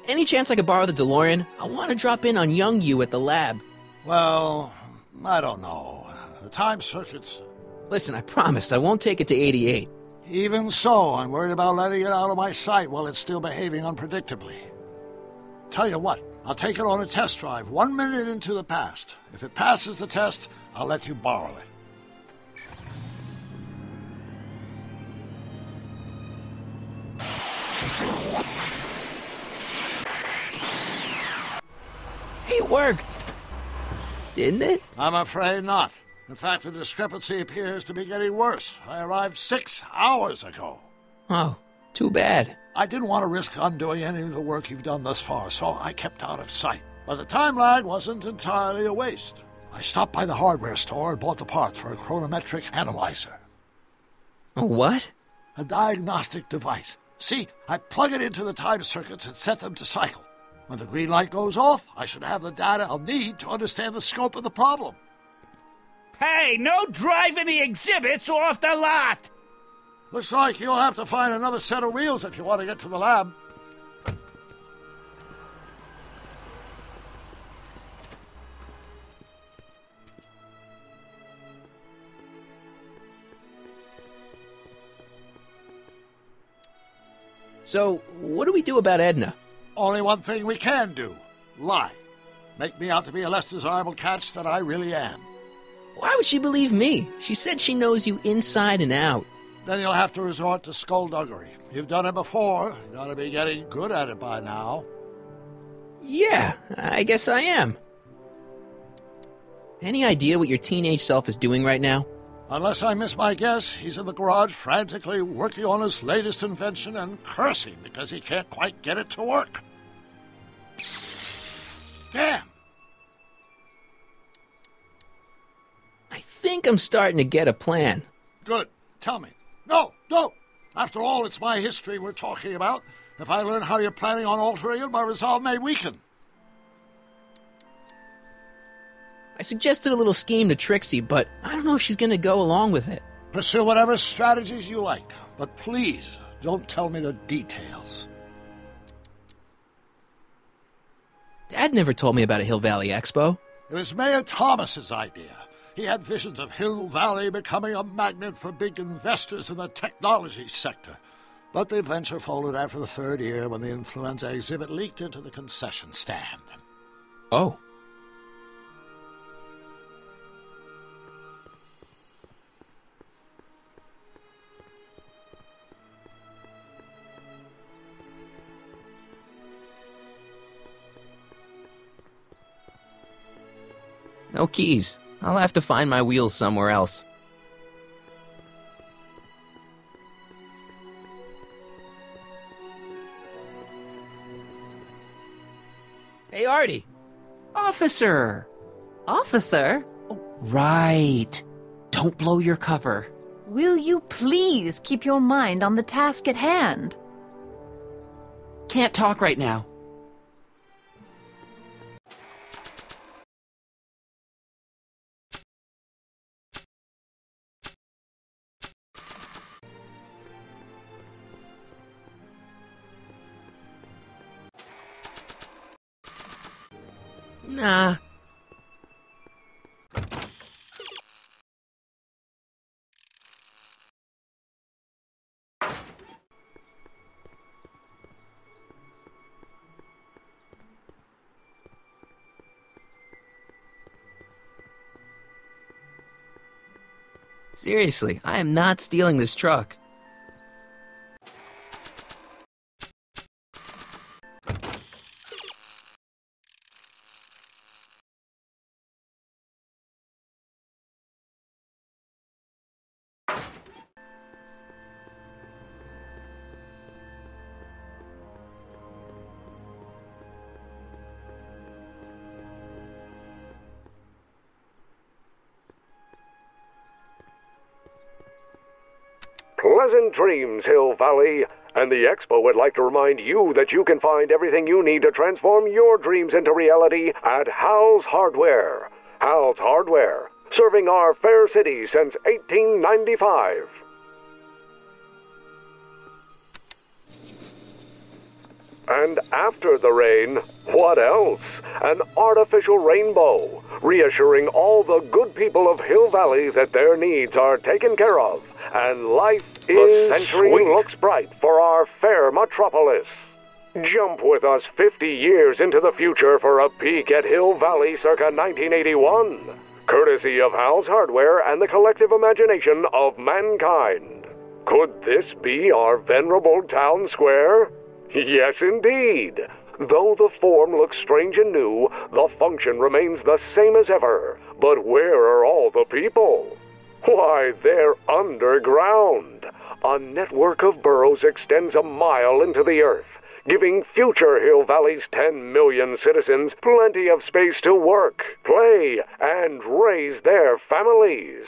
Any chance I could borrow the DeLorean? I want to drop in on young you at the lab. Well, I don't know. The time circuits... Listen, I promise I won't take it to 88. Even so, I'm worried about letting it out of my sight while it's still behaving unpredictably. Tell you what, I'll take it on a test drive 1 minute into the past. If it passes the test, I'll let you borrow it. It worked! Didn't it? I'm afraid not. In fact, the discrepancy appears to be getting worse. I arrived 6 hours ago. Oh, too bad. I didn't want to risk undoing any of the work you've done thus far, so I kept out of sight. But the time lag wasn't entirely a waste. I stopped by the hardware store and bought the parts for a chronometric analyzer. A what? A diagnostic device. See, I plug it into the time circuits and set them to cycle. When the green light goes off, I should have the data I'll need to understand the scope of the problem. Hey, no driving the exhibits off the lot! Looks like you'll have to find another set of wheels if you want to get to the lab. So, what do we do about Edna? Only one thing we can do. Lie. Make me out to be a less desirable catch than I really am. Why would she believe me? She said she knows you inside and out. Then you'll have to resort to skullduggery. You've done it before. You gotta be getting good at it by now. Yeah, I guess I am. Any idea what your teenage self is doing right now? Unless I miss my guess, he's in the garage frantically working on his latest invention and cursing because he can't quite get it to work. Damn! I think I'm starting to get a plan. Good. Tell me. No! After all, it's my history we're talking about. If I learn how you're planning on altering it, my resolve may weaken. I suggested a little scheme to Trixie, but I don't know if she's going to go along with it. Pursue whatever strategies you like, but please don't tell me the details. Dad never told me about a Hill Valley Expo. It was Mayor Thomas's idea. He had visions of Hill Valley becoming a magnet for big investors in the technology sector. But the venture folded after the third year when the influenza exhibit leaked into the concession stand. Oh. No keys. I'll have to find my wheels somewhere else. Hey, Artie! Officer! Officer? Right. Don't blow your cover. Will you please keep your mind on the task at hand? Can't talk right now. Nah. Seriously, I am not stealing this truck. Pleasant dreams, Hill Valley. And the Expo would like to remind you that you can find everything you need to transform your dreams into reality at Hal's Hardware. Hal's Hardware, serving our fair city since 1895. And after the rain, what else? An artificial rainbow, reassuring all the good people of Hill Valley that their needs are taken care of, and life is century sweet. Looks bright for our fair metropolis. Jump with us 50 years into the future for a peek at Hill Valley circa 1981, courtesy of Hal's Hardware and the collective imagination of mankind. Could this be our venerable town square? Yes, indeed. Though the form looks strange and new, the function remains the same as ever. But where are all the people? Why, they're underground. A network of burrows extends a mile into the earth, giving future Hill Valley's 10 million citizens plenty of space to work, play, and raise their families.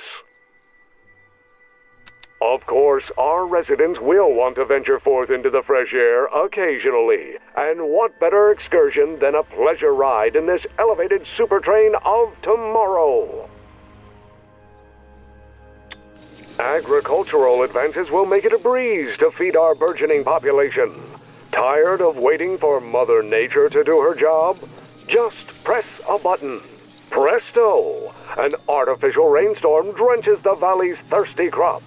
Of course, our residents will want to venture forth into the fresh air occasionally. And what better excursion than a pleasure ride in this elevated super train of tomorrow? Agricultural advances will make it a breeze to feed our burgeoning population. Tired of waiting for Mother Nature to do her job? Just press a button. Presto! An artificial rainstorm drenches the valley's thirsty crops.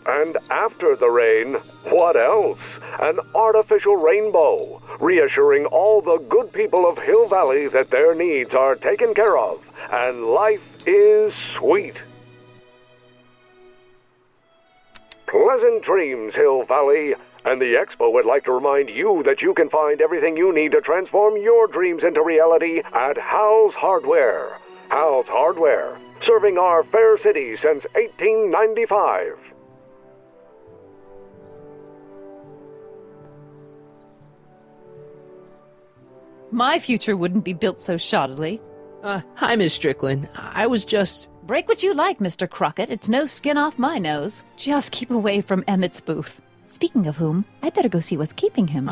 And after the rain, what else? An artificial rainbow, reassuring all the good people of Hill Valley that their needs are taken care of, and life is sweet. Pleasant dreams, Hill Valley. And the Expo would like to remind you that you can find everything you need to transform your dreams into reality at Hal's Hardware. Hal's Hardware, serving our fair city since 1895. My future wouldn't be built so shoddily. Hi, Miss Strickland. I was just... Break what you like, Mr. Crockett. It's no skin off my nose. Just keep away from Emmett's booth. Speaking of whom, I'd better go see what's keeping him.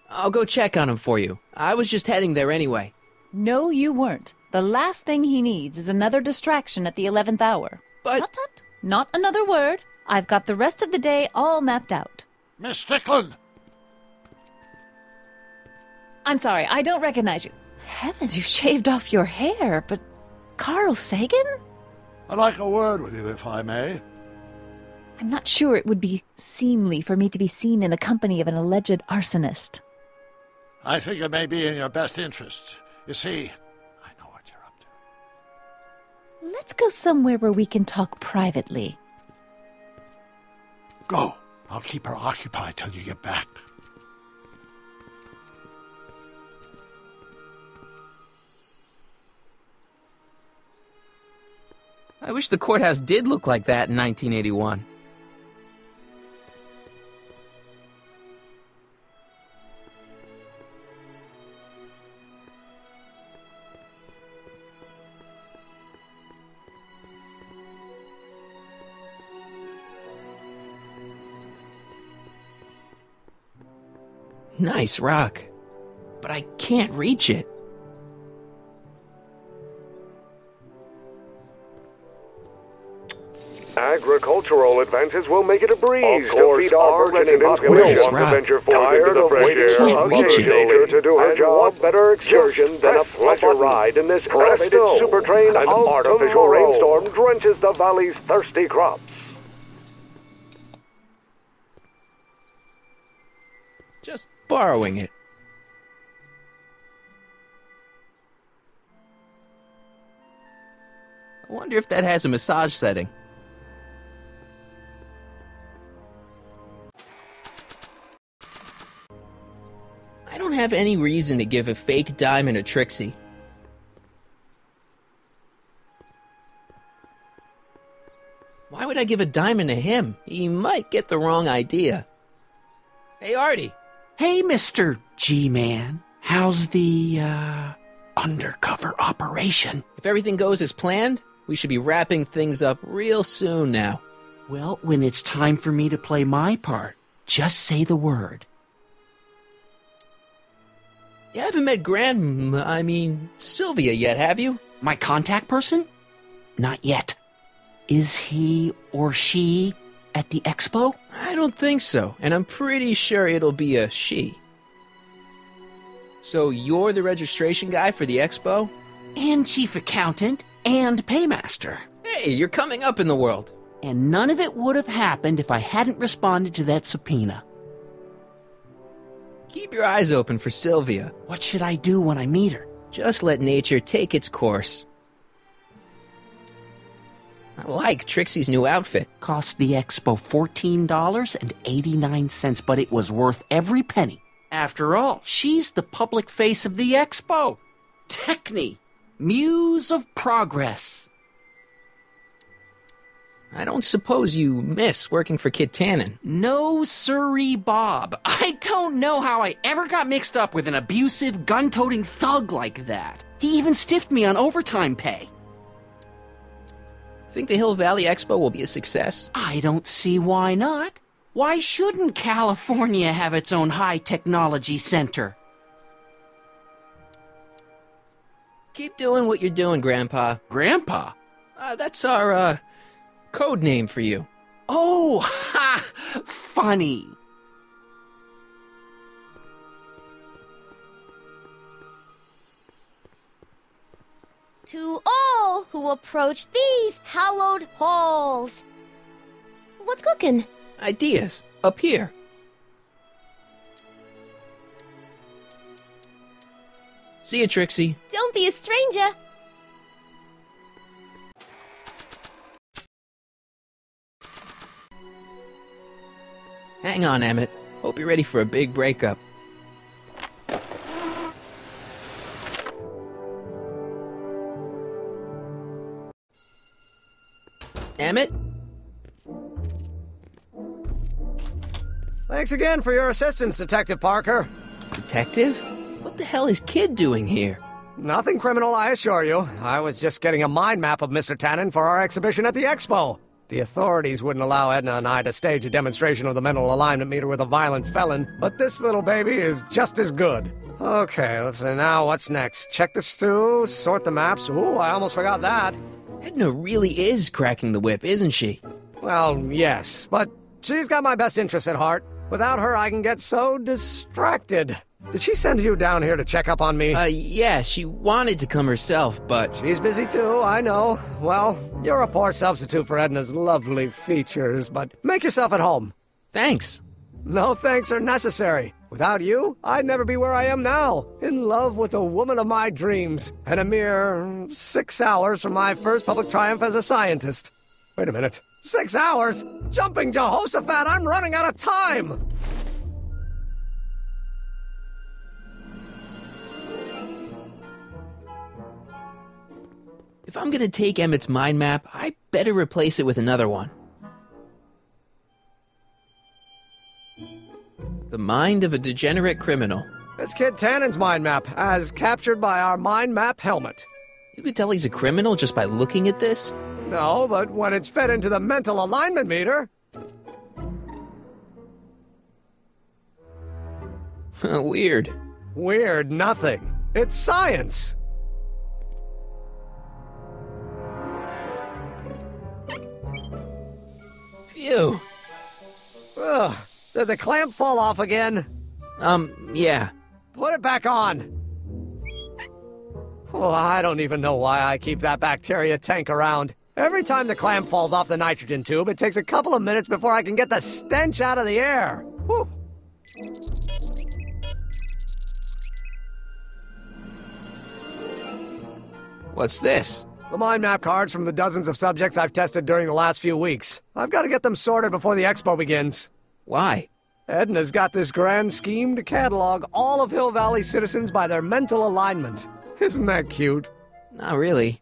I'll go check on him for you. I was just heading there anyway. No, you weren't. The last thing he needs is another distraction at the 11th hour. But... Tut-tut. Not another word. I've got the rest of the day all mapped out. Miss Strickland! I'm sorry, I don't recognize you. Heavens, you shaved off your hair, but... Carl Sagan? I'd like a word with you, if I may. I'm not sure it would be seemly for me to be seen in the company of an alleged arsonist. I think it may be in your best interest. You see, I know what you're up to. Let's go somewhere where we can talk privately. Go. I'll keep her occupied till you get back. I wish the courthouse did look like that in 1981. Nice rock, but I can't reach it. Agricultural advances will make it a breeze to feed our burgeoning population. Nice Venture forth into the fresh air, nature to do her job. What better excursion than a pleasure ride in this elevated super train? An artificial rainstorm drenches the valley's thirsty crops. Just borrowing it. I wonder if that has a massage setting. I don't have any reason to give a fake diamond to Trixie. Why would I give a diamond to him? He might get the wrong idea. Hey, Artie. Hey, Mr. G-Man. How's the, undercover operation? If everything goes as planned, we should be wrapping things up real soon now. Well, when it's time for me to play my part, just say the word. You haven't met Sylvia yet, have you? My contact person? Not yet. Is he or she at the expo? I don't think so, and I'm pretty sure it'll be a she. So you're the registration guy for the expo? And chief accountant and paymaster. Hey, you're coming up in the world. And none of it would have happened if I hadn't responded to that subpoena. Keep your eyes open for Sylvia. What should I do when I meet her? Just let nature take its course. I like Trixie's new outfit. Cost the expo $14.89, but it was worth every penny. After all, she's the public face of the expo. Techne, muse of progress. I don't suppose you miss working for Kit Tannen. No siree, Bob. I don't know how I ever got mixed up with an abusive, gun-toting thug like that. He even stiffed me on overtime pay. Think the Hill Valley Expo will be a success? I don't see why not. Why shouldn't California have its own high-technology center? Keep doing what you're doing, Grandpa. Grandpa? That's our, code name for you. Oh, ha! Funny. To all who approach these hallowed halls. What's cooking? Ideas. Up here. See you, Trixie. Don't be a stranger. Hang on, Emmett. Hope you're ready for a big breakup. Emmett? Thanks again for your assistance, Detective Parker. Detective? What the hell is Kid doing here? Nothing criminal, I assure you. I was just getting a mind map of Mr. Tannen for our exhibition at the expo. The authorities wouldn't allow Edna and I to stage a demonstration of the mental alignment meter with a violent felon, but this little baby is just as good. Okay, let's see now what's next. Check the stew, sort the maps. Ooh, I almost forgot that. Edna really is cracking the whip, isn't she? Well, yes, but she's got my best interests at heart. Without her, I can get so distracted. Did she send you down here to check up on me? Yeah, she wanted to come herself, but... She's busy too, I know. Well, you're a poor substitute for Edna's lovely features, but make yourself at home. Thanks. No thanks are necessary. Without you, I'd never be where I am now, in love with the woman of my dreams, and a mere 6 hours from my first public triumph as a scientist. Wait a minute. 6 hours? Jumping Jehoshaphat, I'm running out of time! If I'm gonna take Emmett's mind map, I better replace it with another one. The mind of a degenerate criminal. It's Kid Tannen's mind map, as captured by our mind map helmet. You could tell he's a criminal just by looking at this? No, but when it's fed into the mental alignment meter... Weird. Weird nothing. It's science. Phew. Ugh. Did the clamp fall off again? Yeah. Put it back on. Oh, I don't even know why I keep that bacteria tank around. Every time the clamp falls off the nitrogen tube, it takes a couple of minutes before I can get the stench out of the air. Whew. What's this? The mind map cards from the dozens of subjects I've tested during the last few weeks. I've got to get them sorted before the expo begins. Why? Edna's got this grand scheme to catalog all of Hill Valley citizens by their mental alignment. Isn't that cute? Not really.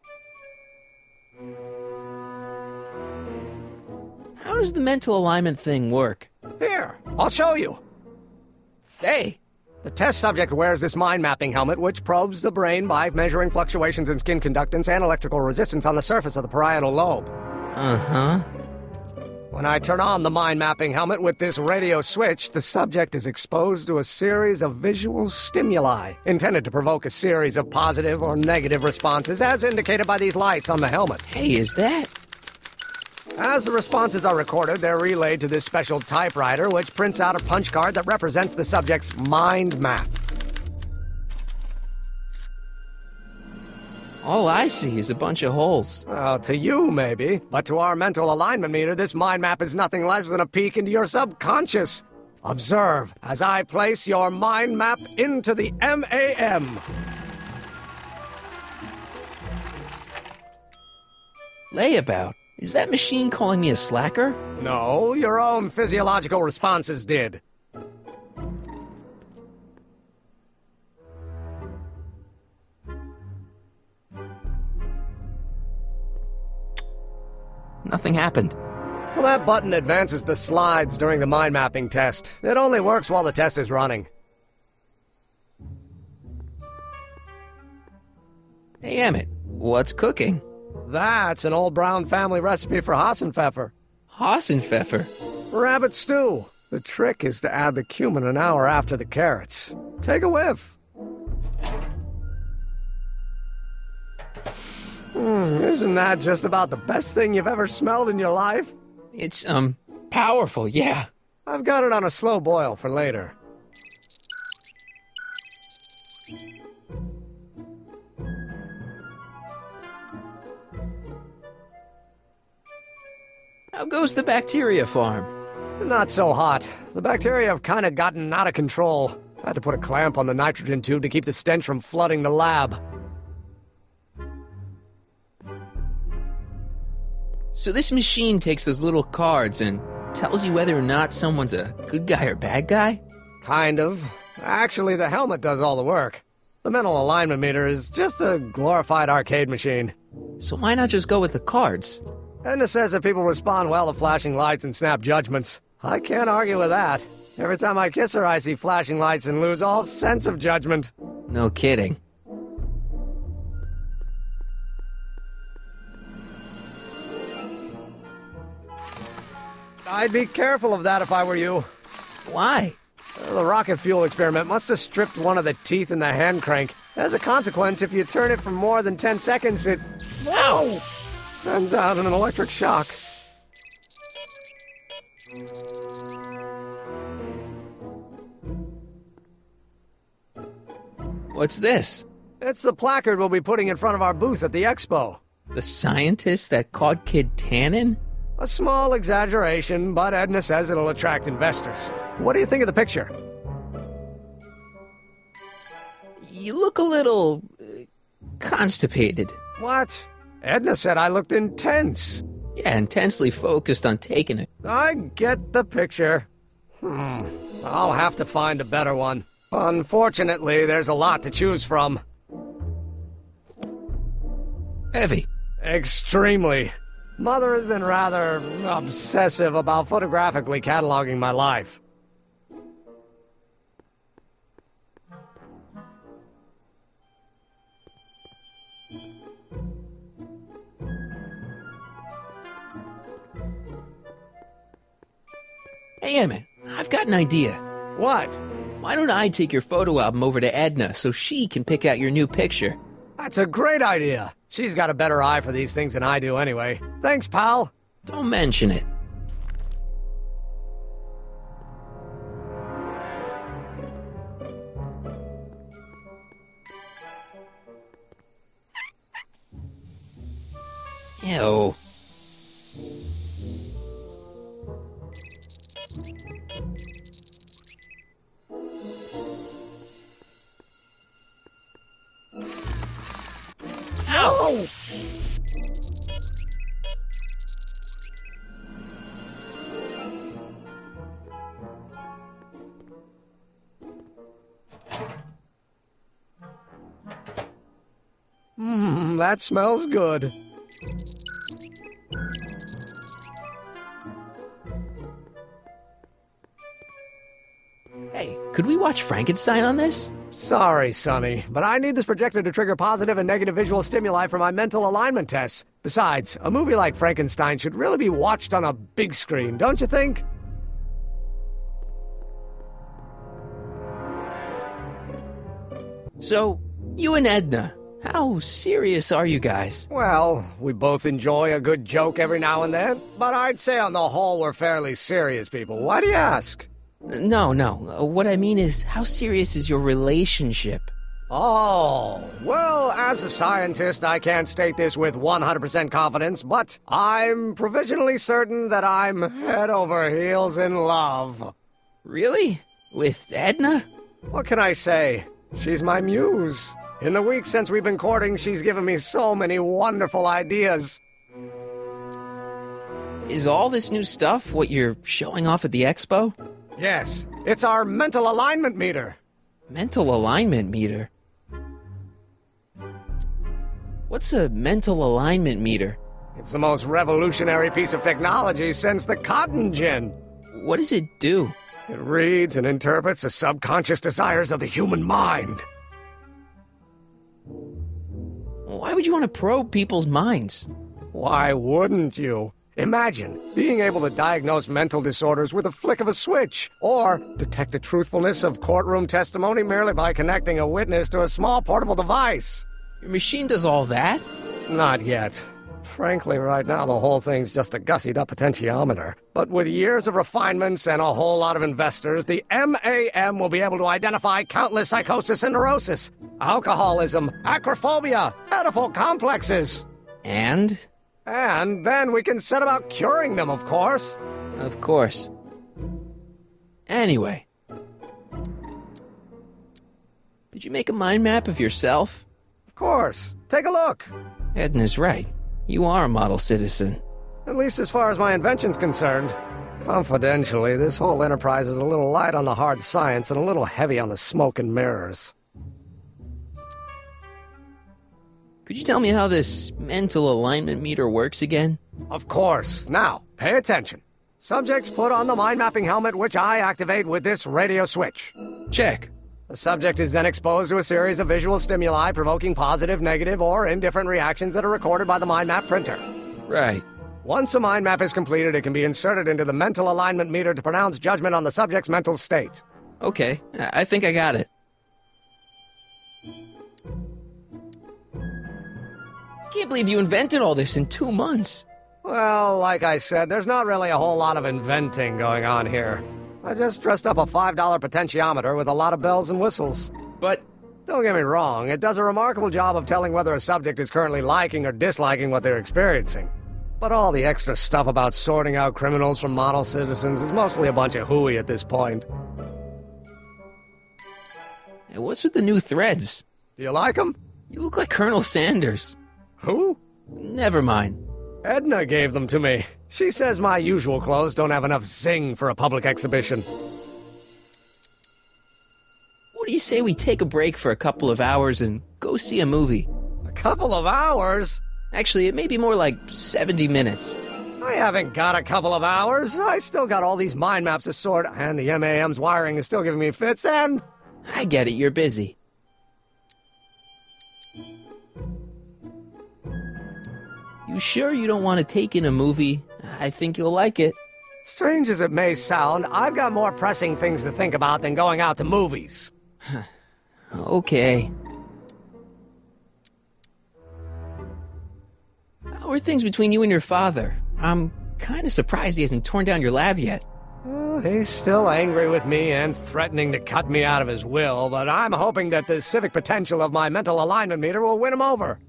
How does the mental alignment thing work? Here, I'll show you. Hey! The test subject wears this mind mapping helmet, which probes the brain by measuring fluctuations in skin conductance and electrical resistance on the surface of the parietal lobe. Uh-huh. When I turn on the mind mapping helmet with this radio switch, the subject is exposed to a series of visual stimuli, intended to provoke a series of positive or negative responses, as indicated by these lights on the helmet. Hey, is that... As the responses are recorded, they're relayed to this special typewriter, which prints out a punch card that represents the subject's mind map. All I see is a bunch of holes. Well, to you, maybe. But to our mental alignment meter, this mind map is nothing less than a peek into your subconscious. Observe as I place your mind map into the MAM. Layabout? Is that machine calling me a slacker? No, your own physiological responses did. Nothing happened. Well, that button advances the slides during the mind mapping test. It only works while the test is running. Hey, Emmett, what's cooking? That's an old Brown family recipe for Hassenpfeffer. Hassenpfeffer? Rabbit stew. The trick is to add the cumin an hour after the carrots. Take a whiff. Isn't that just about the best thing you've ever smelled in your life? It's, powerful, yeah. I've got it on a slow boil for later. How goes the bacteria farm? Not so hot. The bacteria have kind of gotten out of control. I had to put a clamp on the nitrogen tube to keep the stench from flooding the lab. So this machine takes those little cards and tells you whether or not someone's a good guy or bad guy? Kind of. Actually, the helmet does all the work. The mental alignment meter is just a glorified arcade machine. So why not just go with the cards? Edna says that people respond well to flashing lights and snap judgments. I can't argue with that. Every time I kiss her, I see flashing lights and lose all sense of judgment. No kidding. I'd be careful of that if I were you. Why? The rocket fuel experiment must have stripped one of the teeth in the hand crank. As a consequence, if you turn it for more than 10 seconds, it... Whoa! Sends out an electric shock. What's this? It's the placard we'll be putting in front of our booth at the expo. The scientist that caught Kid Tannen? A small exaggeration, but Edna says it'll attract investors. What do you think of the picture? You look a little... constipated. What? Edna said I looked intense. Yeah, intensely focused on taking it. I get the picture. I'll have to find a better one. Unfortunately, there's a lot to choose from. Evie, Extremely. Mother has been rather obsessive about photographically cataloging my life. Hey, Emmett, I've got an idea. What? Why don't I take your photo album over to Edna so she can pick out your new picture? That's a great idea. She's got a better eye for these things than I do anyway. Thanks, pal. Don't mention it. Ew. Ow! That smells good. Hey, could we watch Frankenstein on this? Sorry, Sonny, but I need this projector to trigger positive and negative visual stimuli for my mental alignment tests. Besides, a movie like Frankenstein should really be watched on a big screen, don't you think? So, you and Edna, how serious are you guys? Well, we both enjoy a good joke every now and then, but I'd say on the whole we're fairly serious people. Why do you ask? No. What I mean is, how serious is your relationship? Oh, well, as a scientist, I can't state this with 100% confidence, but I'm provisionally certain that I'm head over heels in love. Really? With Edna? What can I say? She's my muse. In the weeks since we've been courting, she's given me so many wonderful ideas. Is all this new stuff what you're showing off at the expo? Yes, it's our mental alignment meter. Mental alignment meter? What's a mental alignment meter? It's the most revolutionary piece of technology since the cotton gin. What does it do? It reads and interprets the subconscious desires of the human mind. Why would you want to probe people's minds? Why wouldn't you? Imagine being able to diagnose mental disorders with a flick of a switch, or detect the truthfulness of courtroom testimony merely by connecting a witness to a small portable device. Your machine does all that? Not yet. Frankly, right now the whole thing's just a gussied-up potentiometer. But with years of refinements and a whole lot of investors, the MAM will be able to identify countless psychosis and neurosis, alcoholism, acrophobia, Oedipal complexes. And then we can set about curing them, of course. Of course. Anyway. Did you make a mind map of yourself? Of course. Take a look. Edna's right. You are a model citizen. At least as far as my invention's concerned. Confidentially, this whole enterprise is a little light on the hard science and a little heavy on the smoke and mirrors. Could you tell me how this mental alignment meter works again? Of course. Now, pay attention. Subjects put on the mind-mapping helmet, which I activate with this radio switch. Check. The subject is then exposed to a series of visual stimuli provoking positive, negative, or indifferent reactions that are recorded by the mind map printer. Right. Once a mind map is completed, it can be inserted into the mental alignment meter to pronounce judgment on the subject's mental state. Okay, I think I got it. Can't believe you invented all this in 2 months. Well, like I said, there's not really a whole lot of inventing going on here. I just dressed up a $5 potentiometer with a lot of bells and whistles. But don't get me wrong, it does a remarkable job of telling whether a subject is currently liking or disliking what they're experiencing. But all the extra stuff about sorting out criminals from model citizens is mostly a bunch of hooey at this point. Hey, what's with the new threads? Do you like them? You look like Colonel Sanders. Who? Never mind. Edna gave them to me. She says my usual clothes don't have enough zing for a public exhibition. What do you say we take a break for a couple of hours and go see a movie? A couple of hours? Actually, it may be more like 70 minutes. I haven't got a couple of hours. I still got all these mind maps to sort, and the MAM's wiring is still giving me fits, and... I get it, you're busy. You sure you don't want to take in a movie? I think you'll like it. Strange as it may sound, I've got more pressing things to think about than going out to movies. Okay. How are things between you and your father? I'm kind of surprised he hasn't torn down your lab yet. He's still angry with me and threatening to cut me out of his will, but I'm hoping that the civic potential of my mental alignment meter will win him over.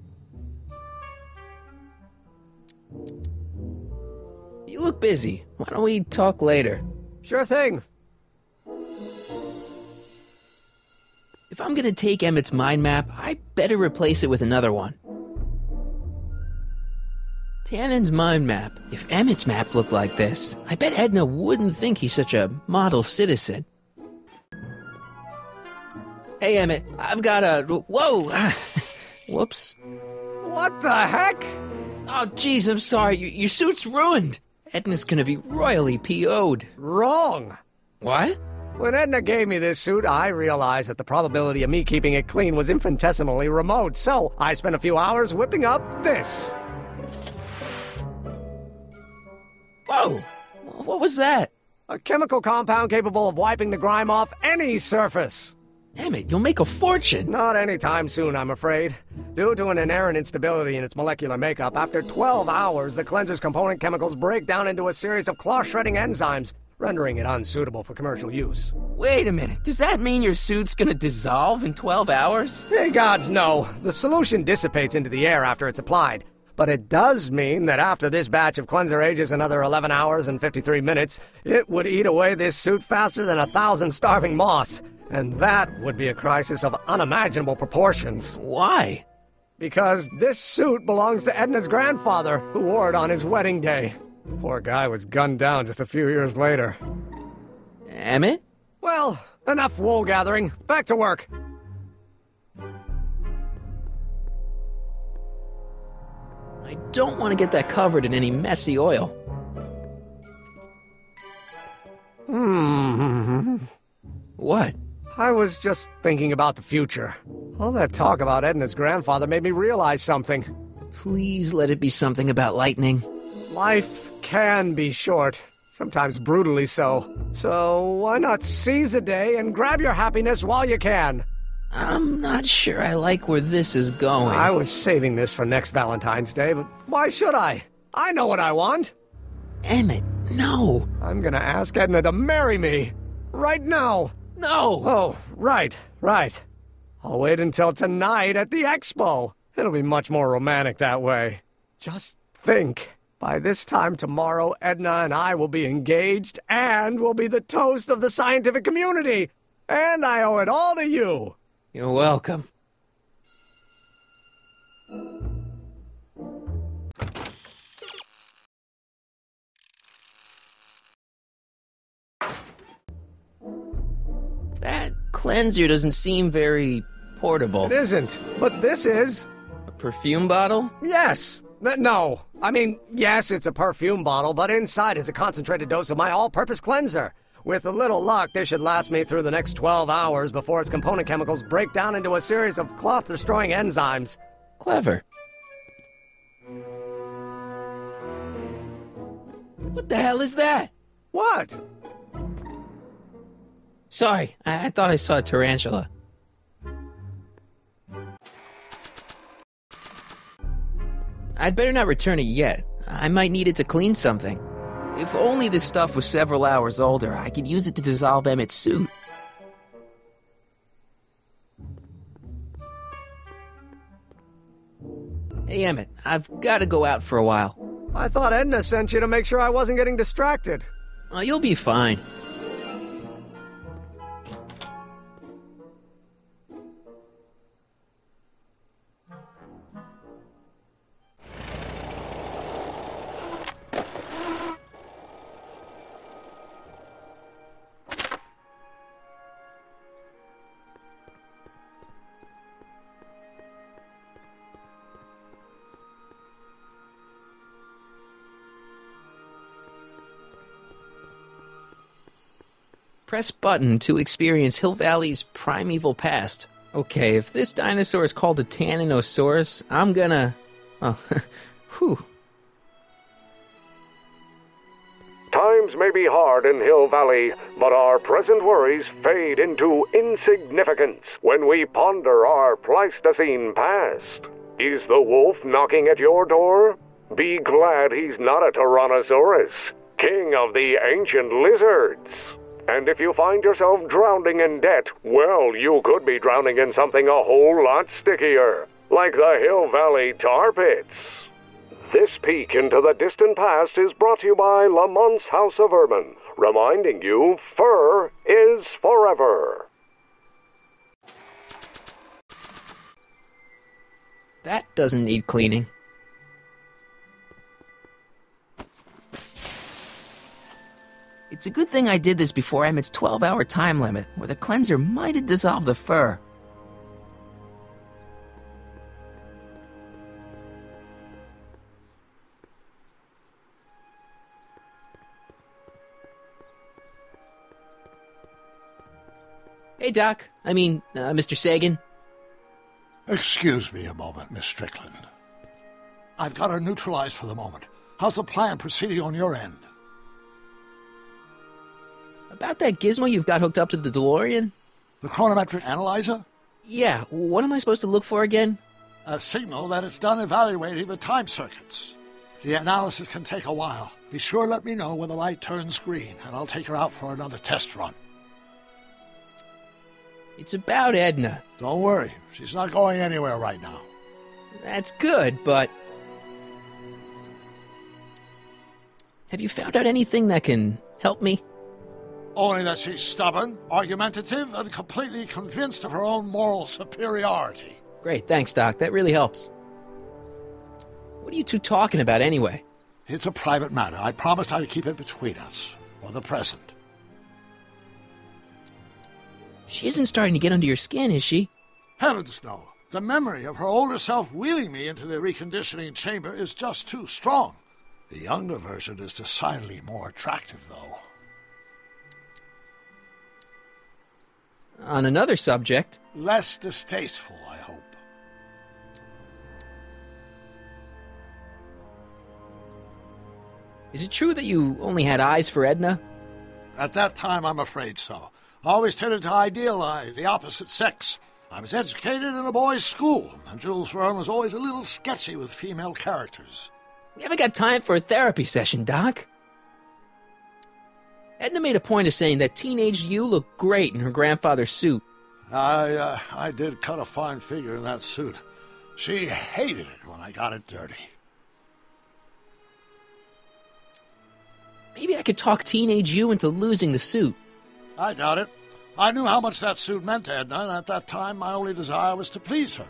You look busy. Why don't we talk later? Sure thing. If I'm gonna take Emmett's mind map, I better replace it with another one. Tannen's mind map. If Emmett's map looked like this, I bet Edna wouldn't think he's such a model citizen. Hey, Emmett, I've got a... Whoa! Whoops. What the heck? Oh, jeez, I'm sorry. Your suit's ruined. Edna's gonna be royally PO'd. Wrong. What? When Edna gave me this suit, I realized that the probability of me keeping it clean was infinitesimally remote, so I spent a few hours whipping up this. Whoa! What was that? A chemical compound capable of wiping the grime off any surface. Emmett, you'll make a fortune. Not anytime soon, I'm afraid. Due to an inherent instability in its molecular makeup, after 12 hours, the cleanser's component chemicals break down into a series of cloth-shredding enzymes, rendering it unsuitable for commercial use. Wait a minute, does that mean your suit's gonna dissolve in 12 hours? Hey, gods, no. The solution dissipates into the air after it's applied. But it does mean that after this batch of cleanser ages another 11 hours and 53 minutes, it would eat away this suit faster than 1,000 starving moths. And that would be a crisis of unimaginable proportions. Why? Because this suit belongs to Edna's grandfather, who wore it on his wedding day. Poor guy was gunned down just a few years later. Emmett? Well, enough wool gathering. Back to work. I don't want to get that covered in any messy oil. What? I was just thinking about the future. All that talk about Edna's grandfather made me realize something. Please let it be something about lightning. Life can be short, sometimes brutally so. So why not seize the day and grab your happiness while you can? I'm not sure I like where this is going. I was saving this for next Valentine's Day, but why should I? I know what I want. Emmett, no. I'm gonna ask Edna to marry me. Right now. No! Oh, right. I'll wait until tonight at the expo. It'll be much more romantic that way. Just think. By this time tomorrow, Edna and I will be engaged and will be the toast of the scientific community. And I owe it all to you. You're welcome. That cleanser doesn't seem very portable. It isn't, but this is. A perfume bottle? Yes. No. I mean, yes, it's a perfume bottle, but inside is a concentrated dose of my all-purpose cleanser. With a little luck, this should last me through the next 12 hours before its component chemicals break down into a series of cloth-destroying enzymes. Clever. What the hell is that? What? Sorry, I thought I saw a tarantula. I'd better not return it yet. I might need it to clean something. If only this stuff was several hours older, I could use it to dissolve Emmett's suit. Hey, Emmett, I've got to go out for a while. I thought Edna sent you to make sure I wasn't getting distracted. Oh, you'll be fine. Press button to experience Hill Valley's primeval past. Okay, if this dinosaur is called a Tanninosaurus, I'm gonna... Oh, whew. Times may be hard in Hill Valley, but our present worries fade into insignificance when we ponder our Pleistocene past. Is the wolf knocking at your door? Be glad he's not a Tyrannosaurus, king of the ancient lizards. And if you find yourself drowning in debt, well, you could be drowning in something a whole lot stickier, like the Hill Valley tar pits. This peek into the distant past is brought to you by Lamont's House of Urban, reminding you fur is forever. That doesn't need cleaning. It's a good thing I did this before Emmett's 12-hour time limit, or the cleanser might have dissolved the fur. Hey, Doc. Mr. Sagan. Excuse me a moment, Miss Strickland. I've got her neutralized for the moment. How's the plan proceeding on your end? About that gizmo you've got hooked up to the DeLorean? The chronometric analyzer? Yeah, what am I supposed to look for again? A signal that it's done evaluating the time circuits. The analysis can take a while. Be sure to let me know when the light turns green, and I'll take her out for another test run. It's about Edna. Don't worry, she's not going anywhere right now. That's good, but... Have you found out anything that can help me? Only that she's stubborn, argumentative, and completely convinced of her own moral superiority. Great, thanks, Doc. That really helps. What are you two talking about anyway? It's a private matter. I promised I'd keep it between us, for the present. She isn't starting to get under your skin, is she? Heavens, no. The memory of her older self wheeling me into the reconditioning chamber is just too strong. The younger version is decidedly more attractive, though. On another subject... Less distasteful, I hope. Is it true that you only had eyes for Edna? At that time, I'm afraid so. I always tended to idealize the opposite sex. I was educated in a boys' school, and Jules Verne was always a little sketchy with female characters. We haven't got time for a therapy session, Doc. Edna made a point of saying that teenage you looked great in her grandfather's suit. I did cut a fine figure in that suit. She hated it when I got it dirty. Maybe I could talk teenage you into losing the suit. I doubt it. I knew how much that suit meant to Edna, and at that time my only desire was to please her.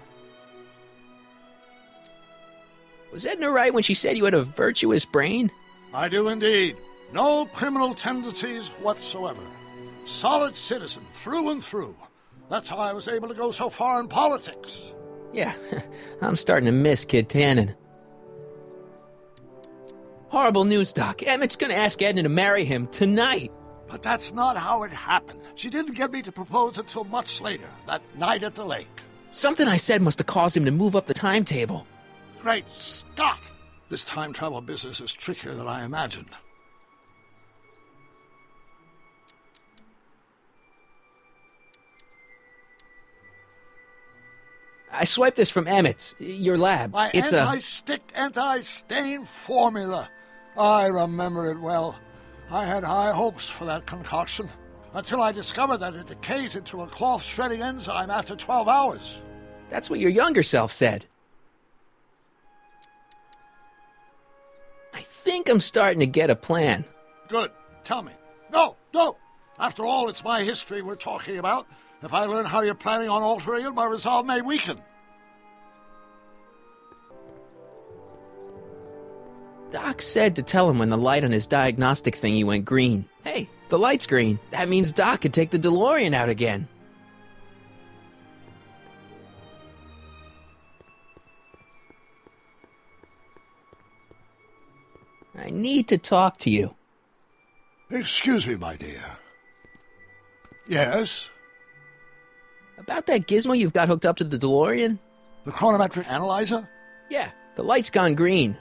Was Edna right when she said you had a virtuous brain? I do indeed. No criminal tendencies whatsoever. Solid citizen, through and through. That's how I was able to go so far in politics. Yeah, I'm starting to miss Kid Tannen. Horrible news, Doc. Emmett's gonna ask Edna to marry him tonight. But that's not how it happened. She didn't get me to propose until much later, that night at the lake. Something I said must have caused him to move up the timetable. Great Scott! This time travel business is trickier than I imagined. I swiped this from Emmett's, your lab. My anti-stick, anti-stain formula. I remember it well. I had high hopes for that concoction, until I discovered that it decays into a cloth-shredding enzyme after 12 hours. That's what your younger self said. I think I'm starting to get a plan. Good. Tell me. No. After all, it's my history we're talking about. If I learn how you're planning on altering it, my resolve may weaken. Doc said to tell him when the light on his diagnostic thingy went green. Hey, the light's green. That means Doc could take the DeLorean out again. I need to talk to you. Excuse me, my dear. Yes? About that gizmo you've got hooked up to the DeLorean? The chronometric analyzer? Yeah, the light's gone green.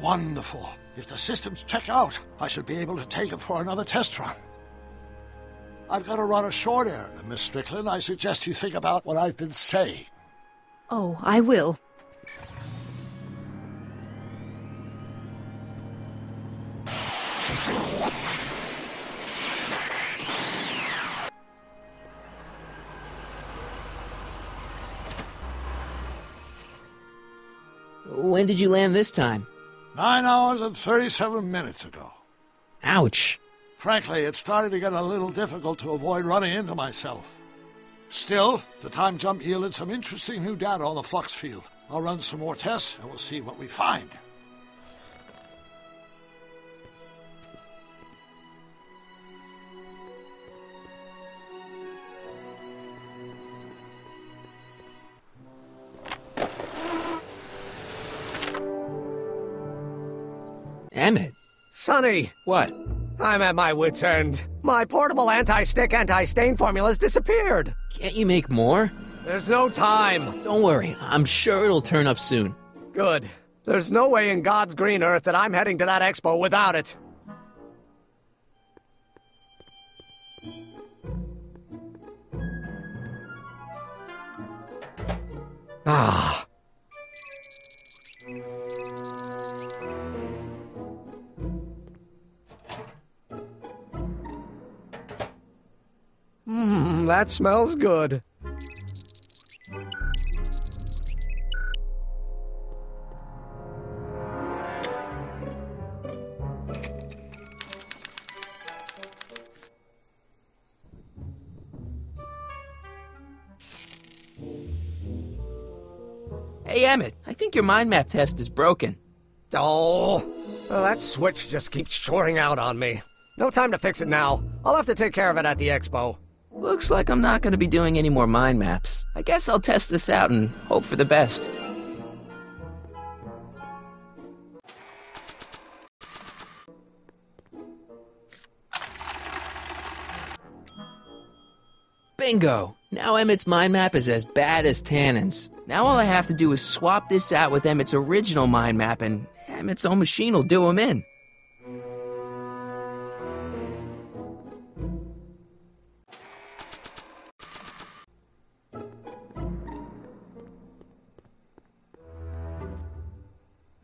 Wonderful. If the systems check out, I should be able to take it for another test run. I've got to run a short errand, Miss Strickland. I suggest you think about what I've been saying. Oh, I will. When did you land this time? 9 hours and 37 minutes ago. Ouch. Frankly, it started to get a little difficult to avoid running into myself. Still, the time jump yielded some interesting new data on the flux field. I'll run some more tests, and we'll see what we find. Emmett. Sonny! What? I'm at my wit's end. My portable anti-stick, anti-stain formula's disappeared. Can't you make more? There's no time. Don't worry, I'm sure it'll turn up soon. Good. There's no way in God's green earth that I'm heading to that expo without it. Ah. That smells good. Hey, Emmett, I think your mind map test is broken. Oh, well, that switch just keeps shorting out on me. No time to fix it now. I'll have to take care of it at the expo. Looks like I'm not going to be doing any more mind maps. I guess I'll test this out and hope for the best. Bingo! Now Emmett's mind map is as bad as Tannen's. Now all I have to do is swap this out with Emmett's original mind map and Emmett's own machine will do him in.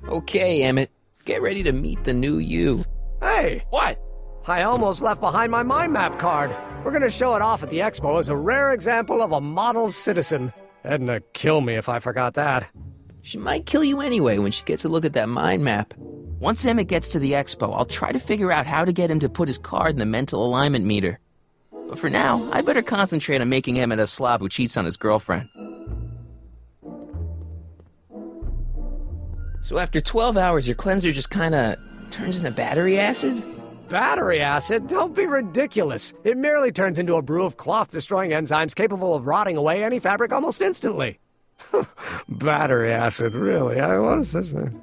Okay, Emmett. Get ready to meet the new you. Hey! What? I almost left behind my mind map card. We're gonna show it off at the expo as a rare example of a model citizen. Edna kill me if I forgot that. She might kill you anyway when she gets a look at that mind map. Once Emmett gets to the expo, I'll try to figure out how to get him to put his card in the mental alignment meter. But for now, I better concentrate on making Emmett a slob who cheats on his girlfriend. So after 12 hours, your cleanser just kinda turns into battery acid? Battery acid? Don't be ridiculous. It merely turns into a brew of cloth-destroying enzymes capable of rotting away any fabric almost instantly. Battery acid, really? What is this, man?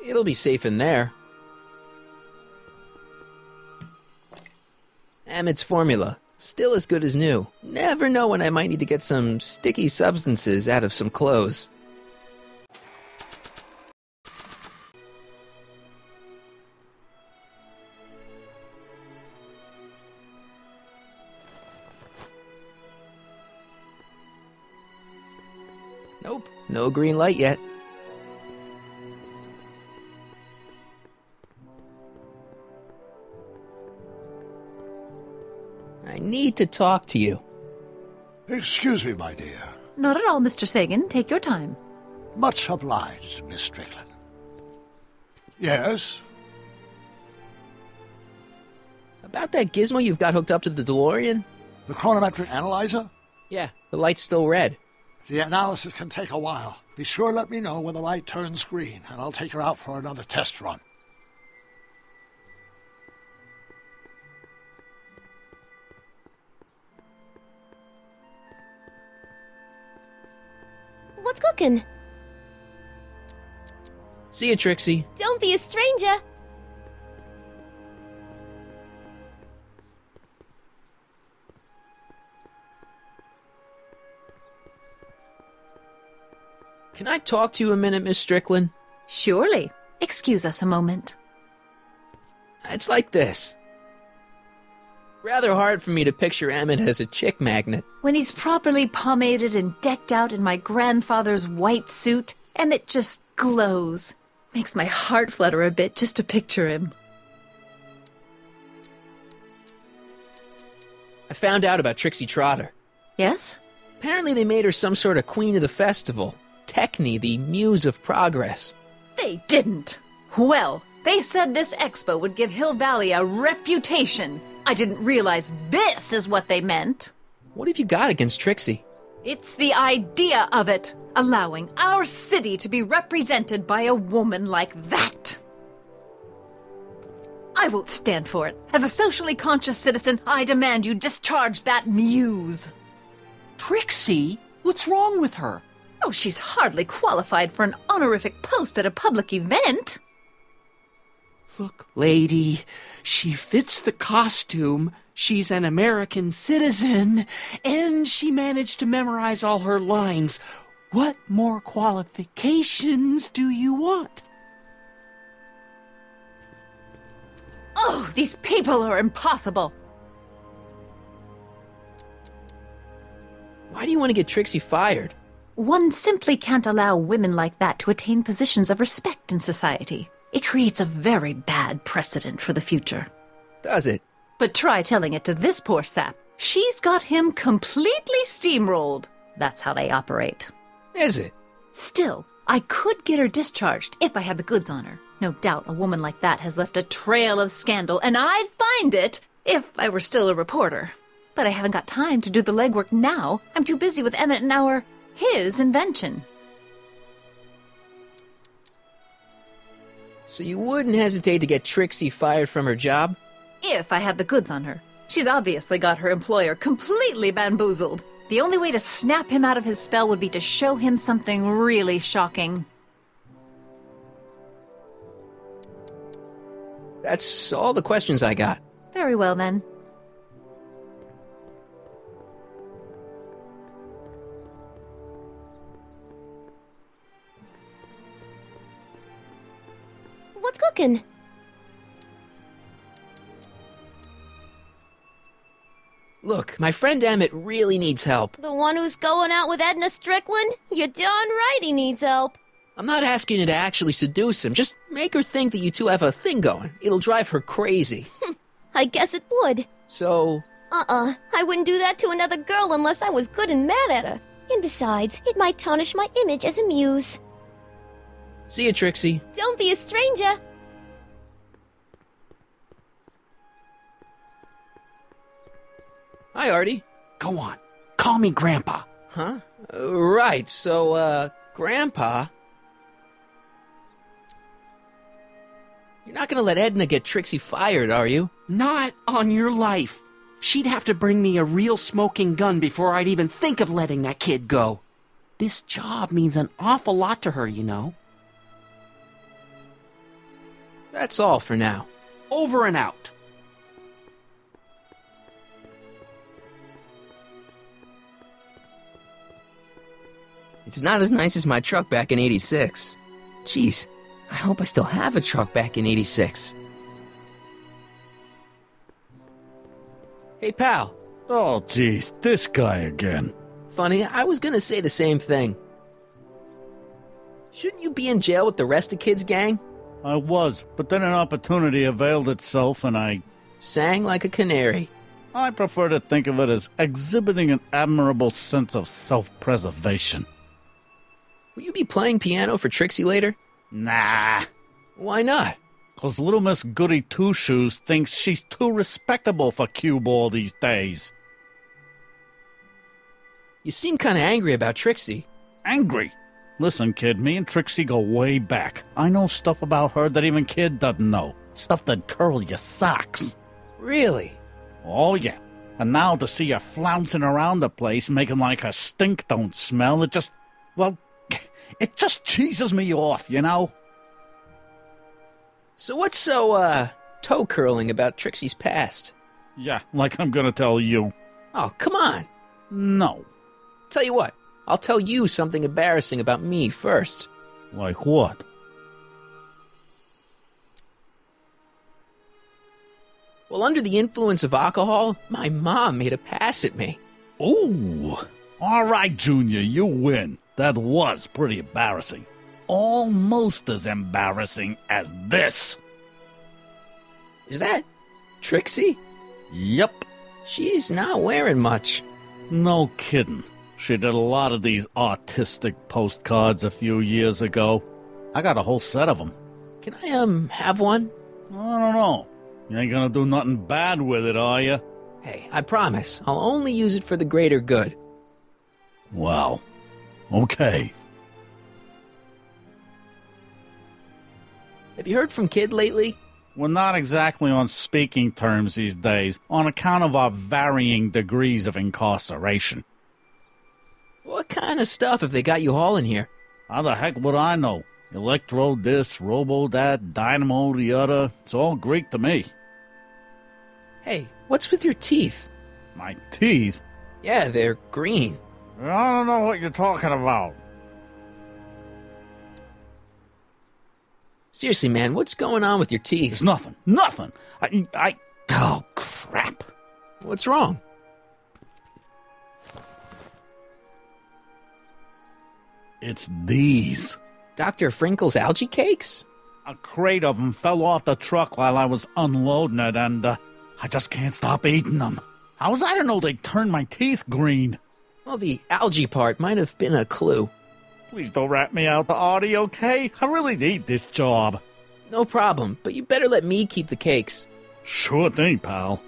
It'll be safe in there. Emmett's formula. Still as good as new. Never know when I might need to get some sticky substances out of some clothes. Nope, no green light yet. I need to talk to you. Excuse me, my dear. Not at all, Mr. Sagan. Take your time. Much obliged, Miss Strickland. Yes? About that gizmo you've got hooked up to the DeLorean? The chronometric analyzer? Yeah, the light's still red. The analysis can take a while. Be sure to let me know when the light turns green, and I'll take her out for another test run. What's cooking? See you, Trixie. Don't be a stranger. Can I talk to you a minute, Miss Strickland? Surely. Excuse us a moment. It's like this. Rather hard for me to picture Emmett as a chick magnet. When he's properly pomaded and decked out in my grandfather's white suit, Emmett just glows. Makes my heart flutter a bit just to picture him. I found out about Trixie Trotter. Yes? Apparently they made her some sort of queen of the festival. Techne, the muse of progress. They didn't. Well, they said this expo would give Hill Valley a reputation. I didn't realize this is what they meant. What have you got against Trixie? It's the idea of it. Allowing our city to be represented by a woman like that. I won't stand for it. As a socially conscious citizen, I demand you discharge that muse. Trixie? What's wrong with her? Oh, she's hardly qualified for an honorific post at a public event. Look, lady, she fits the costume, she's an American citizen, and she managed to memorize all her lines. What more qualifications do you want? Oh, these people are impossible. Why do you want to get Trixie fired? One simply can't allow women like that to attain positions of respect in society. It creates a very bad precedent for the future. Does it? But try telling it to this poor sap. She's got him completely steamrolled. That's how they operate. Is it? Still, I could get her discharged if I had the goods on her. No doubt a woman like that has left a trail of scandal, and I'd find it if I were still a reporter. But I haven't got time to do the legwork now. I'm too busy with Emmett and his invention. So you wouldn't hesitate to get Trixie fired from her job? If I had the goods on her. She's obviously got her employer completely bamboozled. The only way to snap him out of his spell would be to show him something really shocking. That's all the questions I got. Very well, then. What's cooking? Look, my friend Emmett really needs help. The one who's going out with Edna Strickland? You're darn right he needs help. I'm not asking you to actually seduce him. Just make her think that you two have a thing going. It'll drive her crazy. I guess it would. So? I wouldn't do that to another girl unless I was good and mad at her. And besides, it might tarnish my image as a muse. See you, Trixie. Don't be a stranger. Hi, Artie. Go on. Call me Grandpa. Huh? Right, so, Grandpa... You're not gonna let Edna get Trixie fired, are you? Not on your life. She'd have to bring me a real smoking gun before I'd even think of letting that kid go. This job means an awful lot to her, you know. That's all for now. Over and out. It's not as nice as my truck back in '86. Jeez, I hope I still have a truck back in '86. Hey, pal. Oh, geez, this guy again. Funny, I was gonna say the same thing. Shouldn't you be in jail with the rest of Kid's gang? I was, but then an opportunity availed itself and I... Sang like a canary. I prefer to think of it as exhibiting an admirable sense of self-preservation. Will you be playing piano for Trixie later? Nah. Why not? 'Cause little Miss Goody Two-Shoes thinks she's too respectable for cue ball these days. You seem kind of angry about Trixie. Angry? Listen, kid, me and Trixie go way back. I know stuff about her that even Kid doesn't know. Stuff that'd curl your socks. Really? Oh, yeah. And now to see her flouncing around the place, making like her stink don't smell, it just cheeses me off, you know? So what's so, toe-curling about Trixie's past? Yeah, like I'm gonna tell you. Oh, come on. No. Tell you what, I'll tell you something embarrassing about me first. Like what? Well, under the influence of alcohol, my mom made a pass at me. Ooh. All right, Junior, you win. That was pretty embarrassing. Almost as embarrassing as this. Is that Trixie? Yep. She's not wearing much. No kidding. She did a lot of these artistic postcards a few years ago. I got a whole set of them. Can I, have one? I don't know. You ain't gonna do nothing bad with it, are you? Hey, I promise. I'll only use it for the greater good. Well, okay. Have you heard from Kid lately? We're not exactly on speaking terms these days, on account of our varying degrees of incarceration. What kind of stuff have they got you hauling here? How the heck would I know? Electro this, Robo that, Dynamo the other. It's all Greek to me. Hey, what's with your teeth? My teeth? Yeah, they're green. I don't know what you're talking about. Seriously, man, what's going on with your teeth? It's nothing. Nothing. Oh, crap. What's wrong? It's these. Dr. Frinkle's algae cakes? A crate of them fell off the truck while I was unloading it, and I just can't stop eating them. How was I to know they'd turn my teeth green? Well, the algae part might have been a clue. Please don't rat me out, Artie, okay? I really need this job. No problem, but you better let me keep the cakes. Sure thing, pal.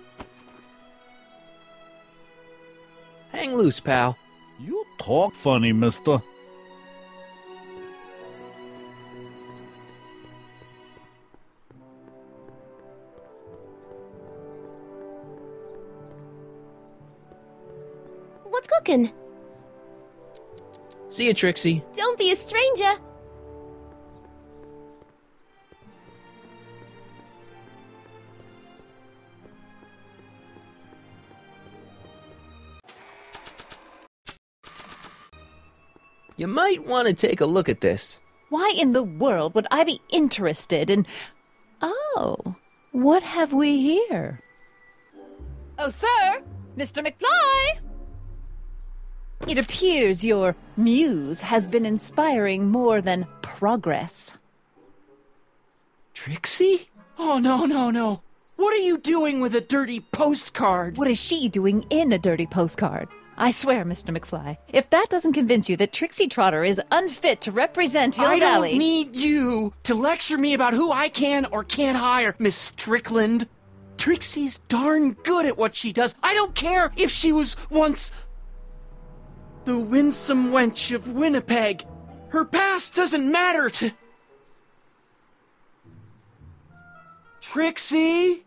Hang loose, pal. You talk funny, mister. What's cooking? See ya, Trixie. Don't be a stranger. You might want to take a look at this. Why in the world would I be interested in... Oh, what have we here? Oh, sir! Mr. McFly! It appears your muse has been inspiring more than progress. Trixie? Oh, no. What are you doing with a dirty postcard? What is she doing in a dirty postcard? I swear, Mr. McFly, if that doesn't convince you that Trixie Trotter is unfit to represent Hill Valley... I don't need you to lecture me about who I can or can't hire, Miss Strickland. Trixie's darn good at what she does. I don't care if she was once the winsome wench of Winnipeg. Her past doesn't matter to... Trixie?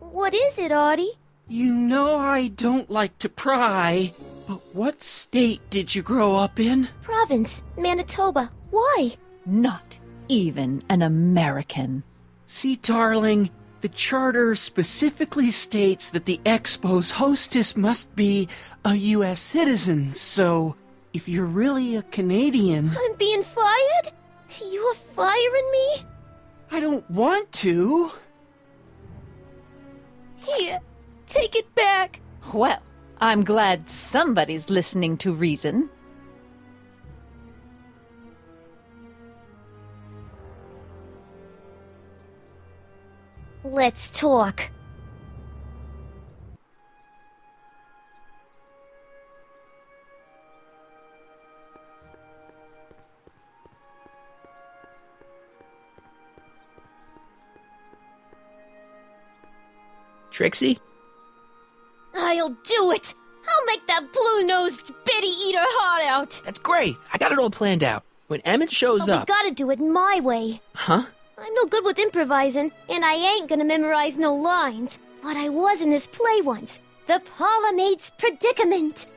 What is it, Artie? You know I don't like to pry, but what state did you grow up in? Province, Manitoba. Why? Not even an American. See, darling, the charter specifically states that the Expo's hostess must be a U.S. citizen, so if you're really a Canadian... I'm being fired? You're firing me? I don't want to. Here, take it back. Well, I'm glad somebody's listening to reason. Let's talk. Trixie? I'll do it! I'll make that blue-nosed bitty eat her heart out. That's great. I got it all planned out. When Emmett shows But up... we gotta do it my way. Huh? I'm no good with improvising, and I ain't gonna memorize no lines. But I was in this play once. The Parlor-Maid's Predicament.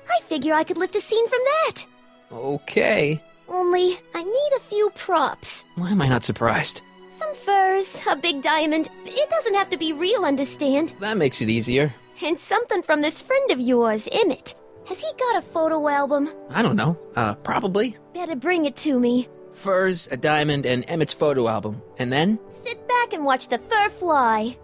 I figure I could lift a scene from that. Okay. Only, I need a few props. Why am I not surprised? Some furs, a big diamond. It doesn't have to be real, understand? That makes it easier. And something from this friend of yours, Emmett. Has he got a photo album? I don't know. Probably. Better bring it to me. Furs, a diamond, and Emmett's photo album. And then? Sit back and watch the fur fly.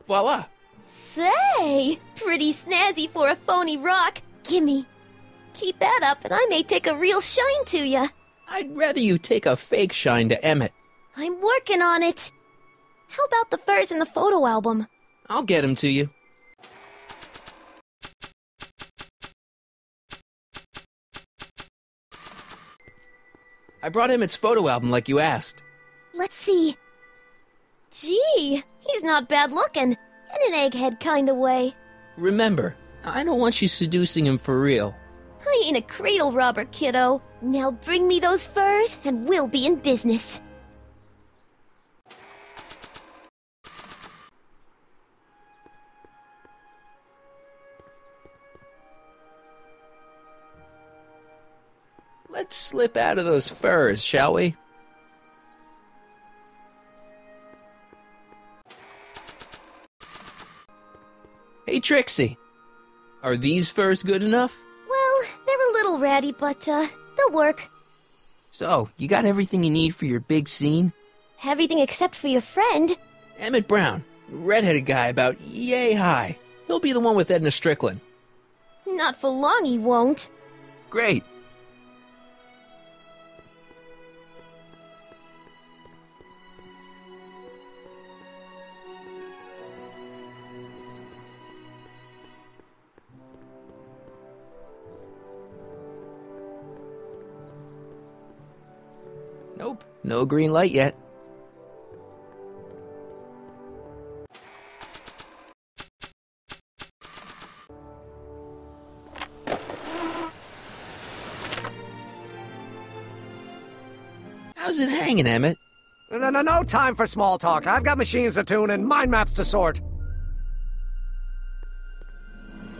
Voila! Say, pretty snazzy for a phony rock. Gimme. Keep that up and I may take a real shine to ya. I'd rather you take a fake shine to Emmett. I'm working on it. How about the furs in the photo album? I'll get him to you. I brought Emmett's photo album like you asked. Let's see. Gee, he's not bad looking. In an egghead kind of way. Remember, I don't want you seducing him for real. I ain't a cradle robber, kiddo. Now bring me those furs and we'll be in business. Let's slip out of those furs, shall we? Hey, Trixie. Are these furs good enough? Well, they're a little ratty, but, they'll work. So, you got everything you need for your big scene? Everything except for your friend. Emmett Brown, redheaded guy about yay high. He'll be the one with Edna Strickland. Not for long, he won't. Great. Nope, no green light yet. How's it hanging, Emmett? No time for small talk. I've got machines to tune and mind maps to sort.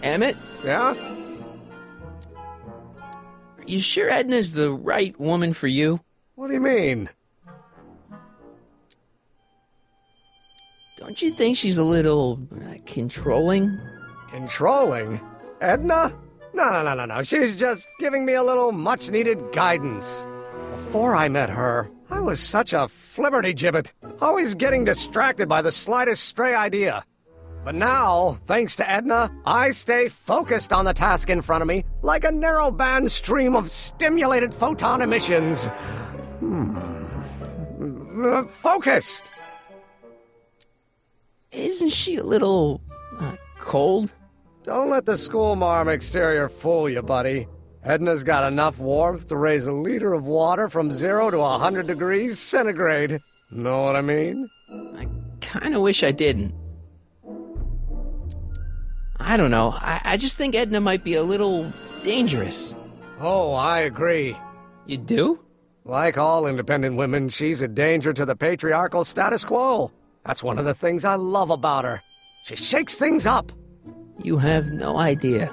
Emmett? Yeah? Are you sure Edna's the right woman for you? What do you mean? Don't you think she's a little controlling? Controlling? Edna? No. She's just giving me a little much-needed guidance. Before I met her, I was such a flibberty-gibbet, always getting distracted by the slightest stray idea. But now, thanks to Edna, I stay focused on the task in front of me, like a narrowband stream of stimulated photon emissions. Focused! Isn't she a little, cold? Don't let the schoolmarm exterior fool you, buddy. Edna's got enough warmth to raise a liter of water from 0 to 100 degrees centigrade. Know what I mean? I kinda wish I didn't. I don't know. I just think Edna might be a little dangerous. Oh, I agree. You do? Like all independent women, she's a danger to the patriarchal status quo. That's one of the things I love about her. She shakes things up. You have no idea.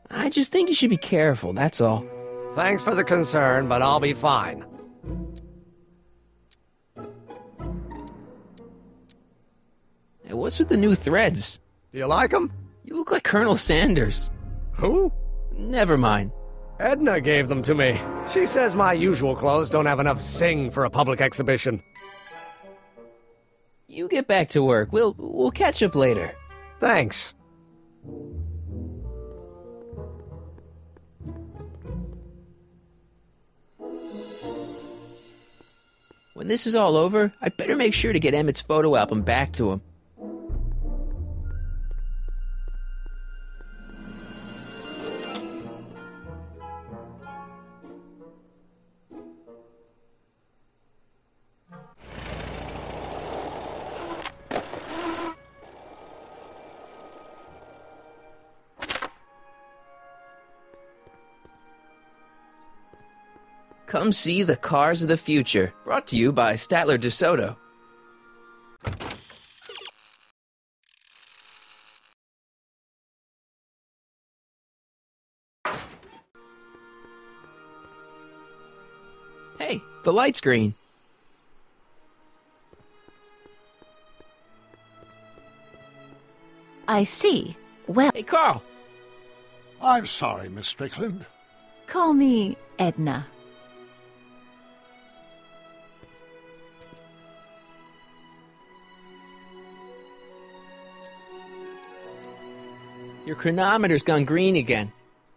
I just think you should be careful, that's all. Thanks for the concern, but I'll be fine. Hey, what's with the new threads? Do you like them? You look like Colonel Sanders. Who? Never mind. Edna gave them to me. She says my usual clothes don't have enough zing for a public exhibition. You get back to work. We'll catch up later. Thanks. When this is all over, I better make sure to get Emmett's photo album back to him. Come see the cars of the future. Brought to you by Statler DeSoto. Hey, the light's green. I see. Well... Hey, Carl! I'm sorry, Miss Strickland. Call me Edna. Your chronometer's gone green again.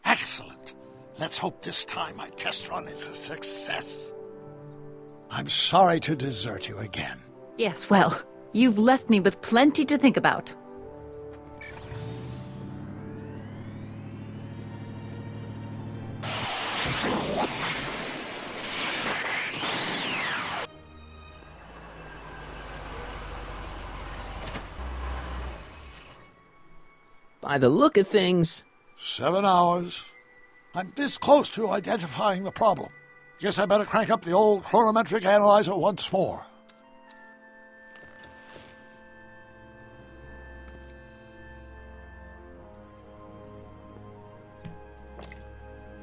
Excellent. Let's hope this time my test run is a success. I'm sorry to desert you again. Yes, well, you've left me with plenty to think about. By the look of things... 7 hours. I'm this close to identifying the problem. Guess I better crank up the old chronometric analyzer once more.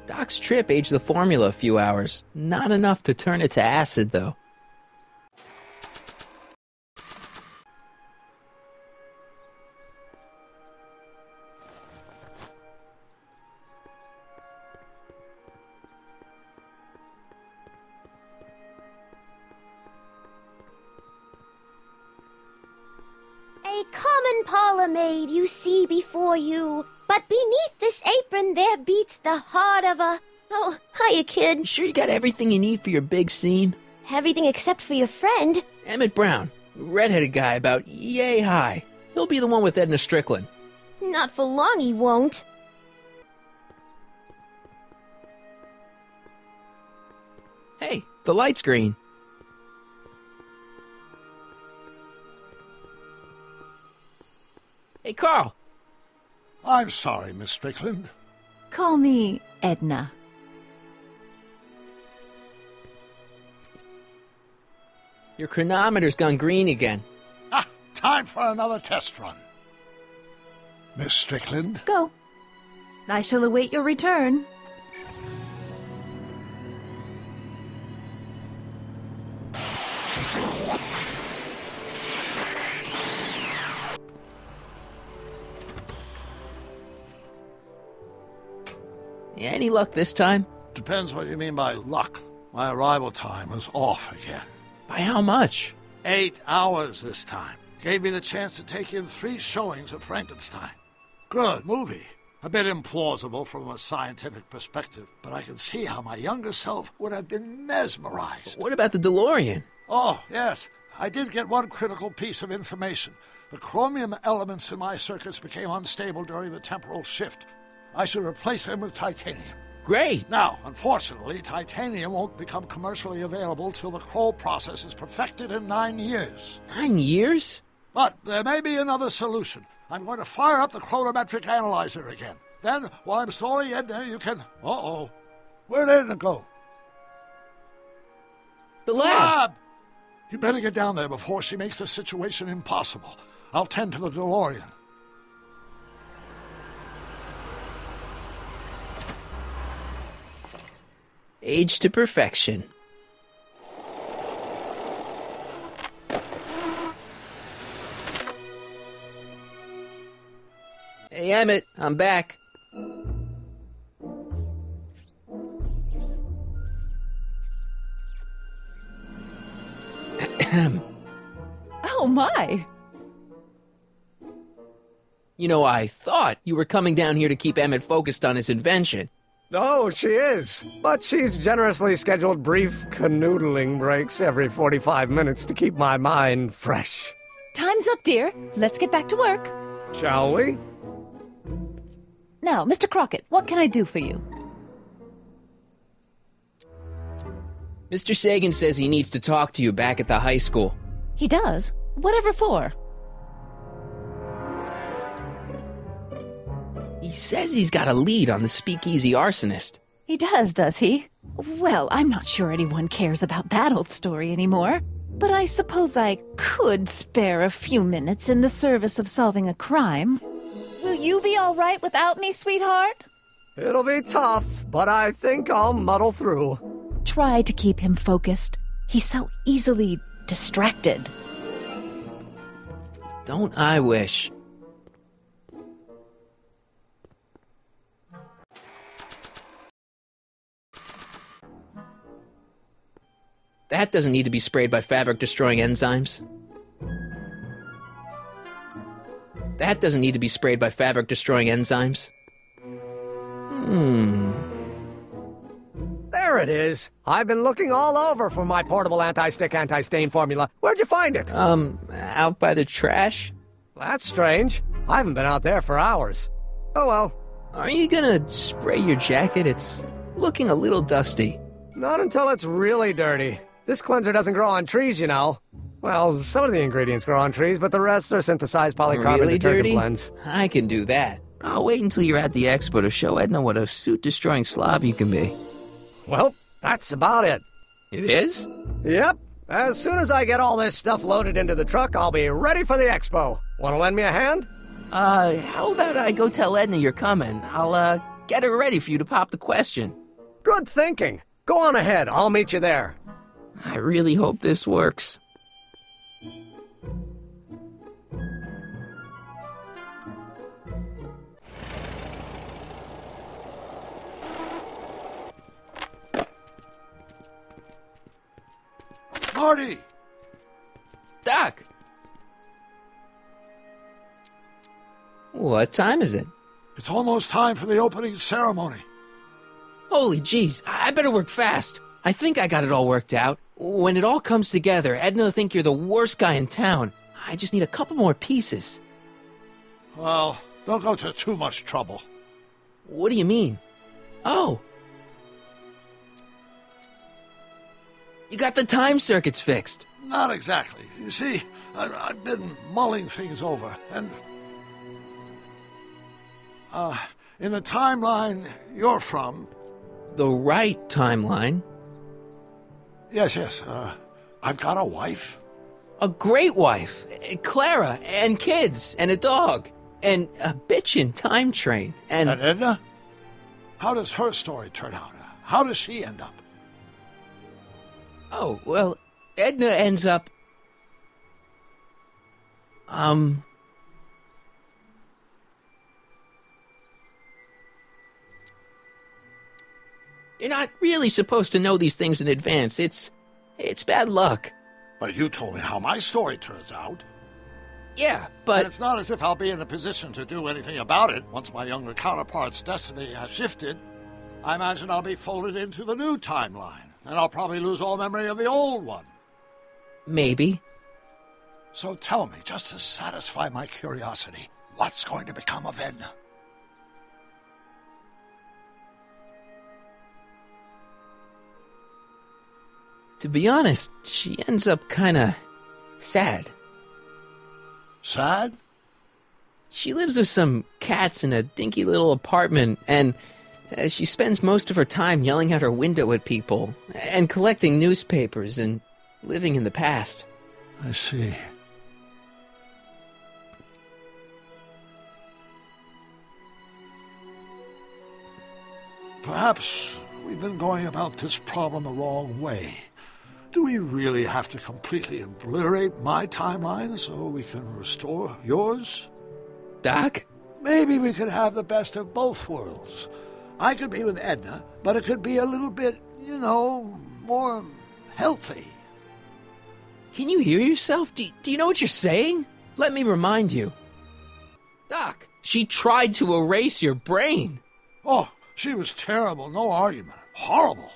Doc's trip aged the formula a few hours. Not enough to turn it to acid, though. A common parlor maid you see before you, but beneath this apron there beats the heart of a... Oh, hiya, kid. You sure you got everything you need for your big scene? Everything except for your friend. Emmett Brown, redheaded guy about yay high. He'll be the one with Edna Strickland. Not for long he won't. Hey, the light's green. Hey, Carl! I'm sorry, Miss Strickland. Call me Edna. Your chronometer's gone green again. Ah, time for another test run. Miss Strickland? Go. I shall await your return. Any luck this time? Depends what you mean by luck. My arrival time was off again. By how much? 8 hours this time. Gave me the chance to take in 3 showings of Frankenstein. Good movie. A bit implausible from a scientific perspective, but I can see how my younger self would have been mesmerized. What about the DeLorean? Oh, yes. I did get one critical piece of information. The chromium elements in my circuits became unstable during the temporal shift. I should replace them with titanium. Great! Now, unfortunately, titanium won't become commercially available till the Kroll process is perfected in 9 years. 9 years? But there may be another solution. I'm going to fire up the chronometric analyzer again. Then, while I'm stalling Edna, you can... Uh-oh. Where'd Edna go? The lab! You better get down there before she makes the situation impossible. I'll tend to the DeLorean. Age to perfection. Hey, Emmett, I'm back. Oh, my! You know, I thought you were coming down here to keep Emmett focused on his invention. Oh, she is. But she's generously scheduled brief canoodling breaks every 45 minutes to keep my mind fresh. Time's up, dear. Let's get back to work. Shall we? Now, Mr. Crockett, what can I do for you? Mr. Sagan says he needs to talk to you back at the high school. He does? Whatever for? He says he's got a lead on the speakeasy arsonist. He does he? Well, I'm not sure anyone cares about that old story anymore. But I suppose I could spare a few minutes in the service of solving a crime. Will you be all right without me, sweetheart? It'll be tough, but I think I'll muddle through. Try to keep him focused. He's so easily distracted. Don't I wish? That doesn't need to be sprayed by fabric-destroying enzymes. That doesn't need to be sprayed by fabric-destroying enzymes. There it is. I've been looking all over for my portable anti-stick, anti-stain formula. Where'd you find it? Out by the trash? That's strange. I haven't been out there for hours. Oh well. Are you gonna spray your jacket? It's looking a little dusty. Not until it's really dirty. This cleanser doesn't grow on trees, you know. Well, some of the ingredients grow on trees, but the rest are synthesized polycarbonate Really detergent dirty? blends. I can do that. I'll wait until you're at the expo to show Edna what a suit-destroying slob you can be. Well, that's about it. It is? Yep. As soon as I get all this stuff loaded into the truck, I'll be ready for the expo. Want to lend me a hand? How about I go tell Edna you're coming? I'll, get her ready for you to pop the question. Good thinking. Go on ahead. I'll meet you there. I really hope this works. Marty! Doc! What time is it? It's almost time for the opening ceremony. Holy jeez, I better work fast. I think I got it all worked out. When it all comes together, Edna will think you're the worst guy in town. I just need a couple more pieces. Well, don't go to too much trouble. What do you mean? Oh. You got the time circuits fixed. Not exactly. You see, I've been mulling things over, and... in the timeline you're from... The right timeline? Yes, I've got a wife. A great wife. Clara, and kids, and a dog, and a bitchin' time train, and... And Edna? How does her story turn out? How does she end up? Oh, well, Edna ends up... You're not really supposed to know these things in advance. It's bad luck. But you told me how my story turns out. Yeah, but... And it's not as if I'll be in a position to do anything about it once my younger counterpart's destiny has shifted. I imagine I'll be folded into the new timeline, and I'll probably lose all memory of the old one. Maybe. So tell me, just to satisfy my curiosity, what's going to become of Edna? To be honest, she ends up kinda sad. Sad? She lives with some cats in a dinky little apartment, and she spends most of her time yelling out her window at people, and collecting newspapers, and living in the past. I see. Perhaps we've been going about this problem the wrong way. Do we really have to completely obliterate my timeline so we can restore yours? Doc? Maybe we could have the best of both worlds. I could be with Edna, but it could be a little bit, more healthy. Can you hear yourself? Do you know what you're saying? Let me remind you. Doc, she tried to erase your brain. Oh, she was terrible, no argument. Horrible.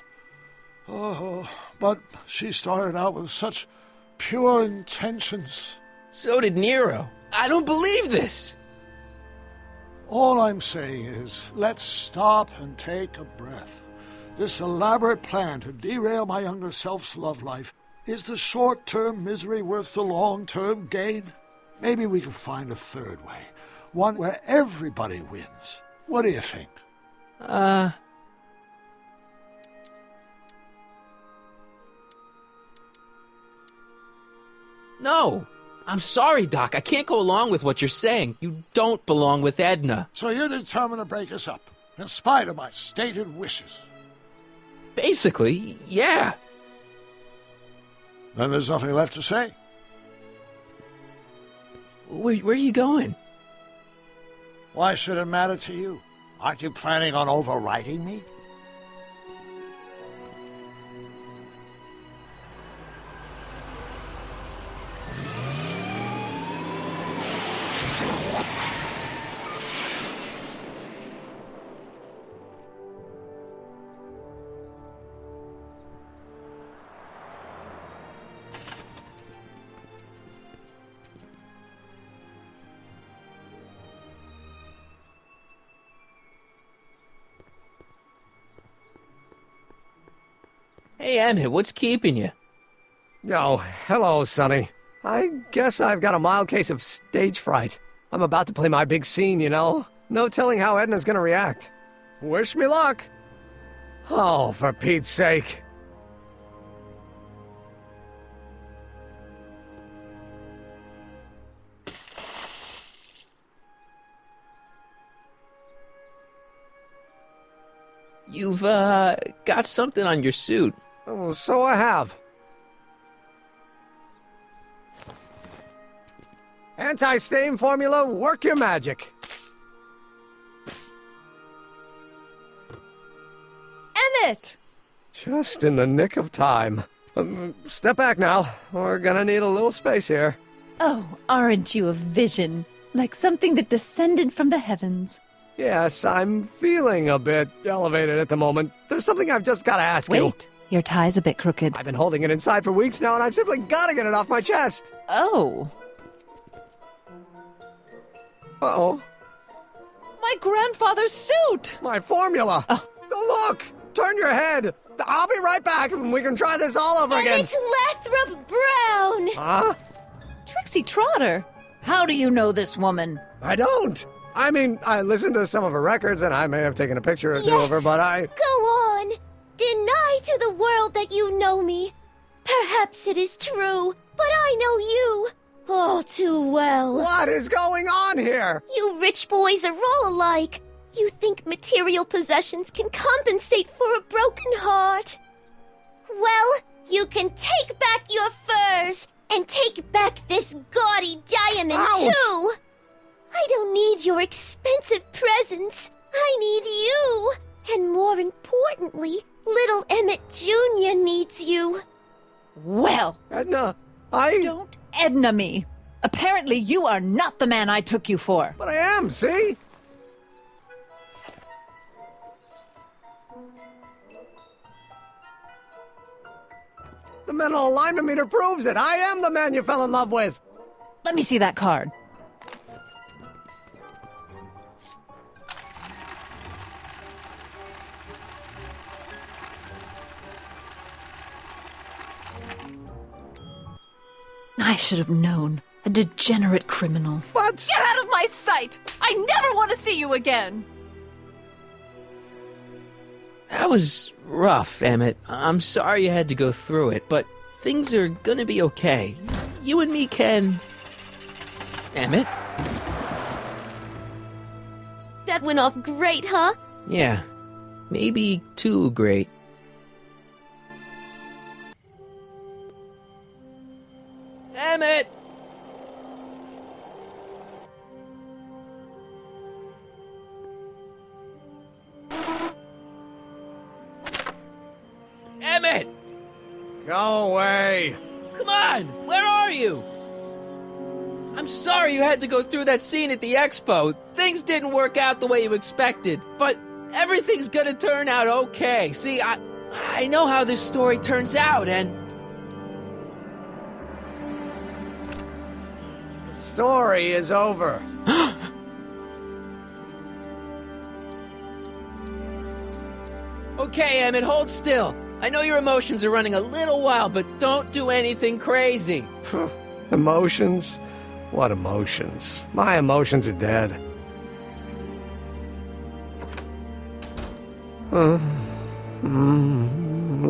Oh, but she started out with such pure intentions. So did Nero. I don't believe this. All I'm saying is, let's stop and take a breath. This elaborate plan to derail my younger self's love life, is the short-term misery worth the long-term gain? Maybe we could find a third way, one where everybody wins. What do you think? No. I'm sorry, Doc. I can't go along with what you're saying. You don't belong with Edna. So you're determined to break us up, in spite of my stated wishes? Basically, yeah. Then there's nothing left to say. Where are you going? Why should it matter to you? Aren't you planning on overriding me? Hey, Emmett, what's keeping you? Oh, hello, Sonny. I guess I've got a mild case of stage fright. I'm about to play my big scene, you know? No telling how Edna's gonna react. Wish me luck. Oh, for Pete's sake. You've, got something on your suit. Oh, so I have. Anti-stain formula, work your magic. Emmett! Just in the nick of time. Step back now. We're gonna need a little space here. Oh, aren't you a vision? Like something that descended from the heavens. Yes, I'm feeling a bit elevated at the moment. There's something I've just gotta ask you. Wait, your tie's a bit crooked. I've been holding it inside for weeks now, and I've simply gotta get it off my chest. Oh. Uh-oh. My grandfather's suit! My formula! Oh. Look! Turn your head! I'll be right back, and we can try this all over And again. it's Lathrop Brown! Huh? Trixie Trotter! How do you know this woman? I don't! I mean, I listened to some of her records, and I may have taken a picture or two of her, but I... Go on! Deny to the world that you know me. Perhaps it is true, but I know you. Oh, too well. What is going on here? You rich boys are all alike. You think material possessions can compensate for a broken heart. Well, you can take back your furs, and take back this gaudy diamond, Ouch. too. I don't need your expensive presents. I need you. And more importantly, little Emmett Jr. needs you. Well, Edna, Don't Edna me. Apparently you are not the man I took you for. But I am, see? The mental alignment meter proves it. I am the man you fell in love with. Let me see that card. I should have known. A degenerate criminal. What? Get out of my sight! I never want to see you again! That was rough, Emmett. I'm sorry you had to go through it, but things are gonna be okay. You and me can... Emmett? That went off great, huh? Yeah. Maybe too great. Emmett! Emmett! Go away. Come on! Where are you? I'm sorry you had to go through that scene at the expo. Things didn't work out the way you expected, but everything's gonna turn out okay. See, I know how this story turns out, and... The story is over. Okay, Emmett, hold still. I know your emotions are running a little wild, but don't do anything crazy. Emotions? What emotions? My emotions are dead.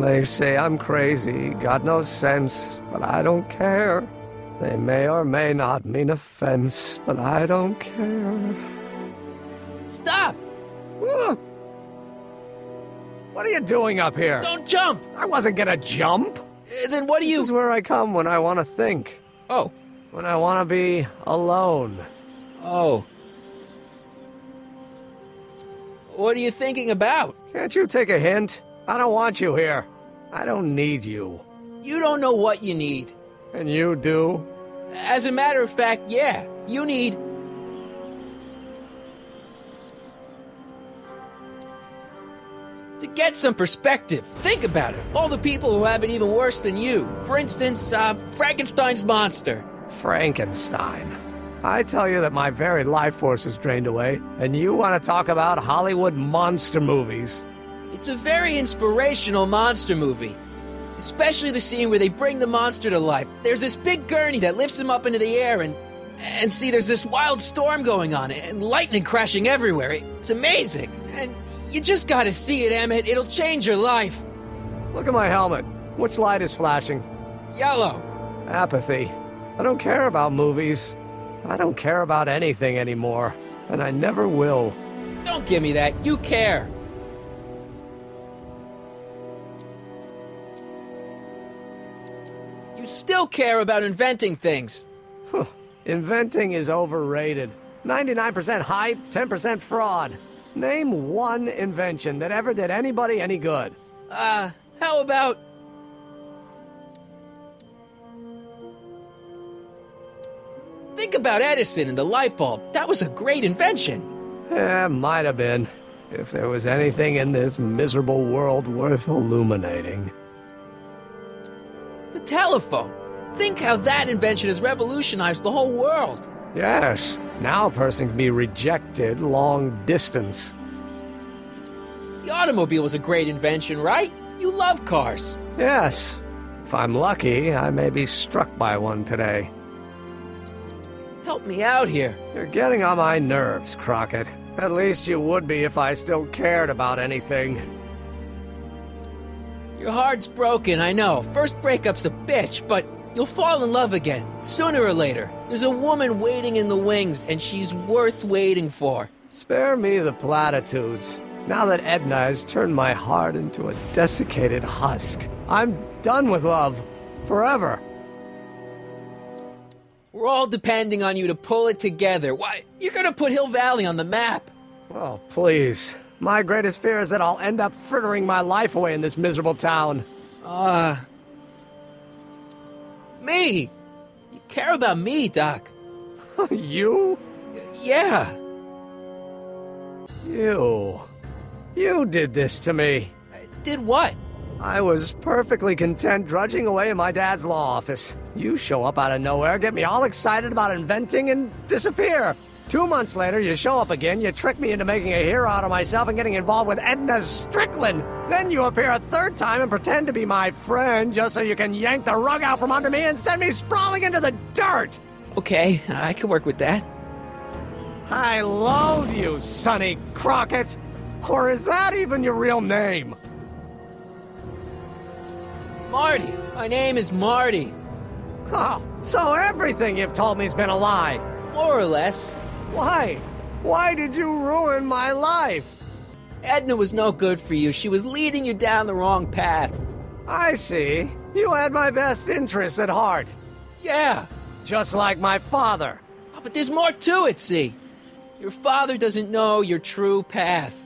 They say I'm crazy, got no sense, but I don't care. They may or may not mean offense, but I don't care. Stop! What are you doing up here? Don't jump! I wasn't gonna jump. Then what do you... This is where I come when I want to think. Oh. When I want to be alone. Oh. What are you thinking about? Can't you take a hint? I don't want you here. I don't need you. You don't know what you need. And you do? As a matter of fact, yeah. You need... to get some perspective. Think about it. All the people who have it even worse than you. For instance, Frankenstein's monster. Frankenstein. I tell you that my very life force is drained away, and you want to talk about Hollywood monster movies. It's a very inspirational monster movie. Especially the scene where they bring the monster to life. There's this big gurney that lifts him up into the air, and see, there's this wild storm going on, and lightning crashing everywhere. It's amazing. And you just gotta see it, Emmett. It'll change your life. Look at my helmet. Which light is flashing? Yellow. Apathy. I don't care about movies. I don't care about anything anymore. And I never will. Don't give me that. You care. You still care about inventing things. Inventing is overrated. 99% hype, 10% fraud. Name one invention that ever did anybody any good. How about... think about Edison and the light bulb. That was a great invention. Might have been. If there was anything in this miserable world worth illuminating. The telephone. Think how that invention has revolutionized the whole world. Yes. Now a person can be rejected long distance. The automobile was a great invention, right? You love cars. Yes. If I'm lucky, I may be struck by one today. Help me out here. You're getting on my nerves, Crockett. At least you would be if I still cared about anything. Your heart's broken, I know. First breakup's a bitch, but you'll fall in love again, sooner or later. There's a woman waiting in the wings, and she's worth waiting for. Spare me the platitudes. Now that Edna has turned my heart into a desiccated husk, I'm done with love. Forever. We're all depending on you to pull it together. Why, you're gonna put Hill Valley on the map. Oh, please. My greatest fear is that I'll end up frittering my life away in this miserable town. Me! You care about me, Doc. You? Yeah. You did this to me. Did what? I was perfectly content drudging away in my dad's law office. You show up out of nowhere, get me all excited about inventing, and disappear. 2 months later, you show up again, you trick me into making a hero out of myself and getting involved with Edna Strickland. Then you appear a third time and pretend to be my friend just so you can yank the rug out from under me and send me sprawling into the dirt. Okay, I can work with that. I loathe you, Sonny Crockett. Or is that even your real name? Marty. My name is Marty. Oh, so everything you've told me's been a lie. More or less. Why? Why did you ruin my life? Edna was no good for you. She was leading you down the wrong path. I see. You had my best interests at heart. Yeah. Just like my father. Oh, but there's more to it, see. Your father doesn't know your true path.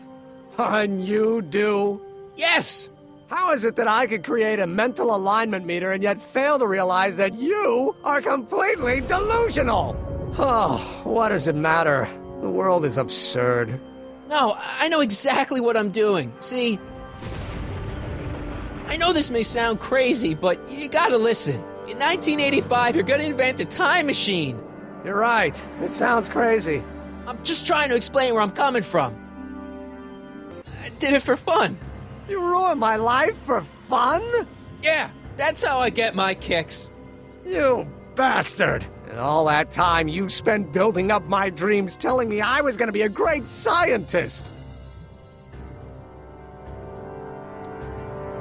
And you do? Yes! How is it that I could create a mental alignment meter and yet fail to realize that you are completely delusional? Oh, what does it matter? The world is absurd. No, I know exactly what I'm doing. See, I know this may sound crazy, but you gotta listen. In 1985, you're gonna invent a time machine. You're right. It sounds crazy. I'm just trying to explain where I'm coming from. I did it for fun. You ruined my life for fun? Yeah, that's how I get my kicks. You bastard! And all that time you spent building up my dreams, telling me I was going to be a great scientist.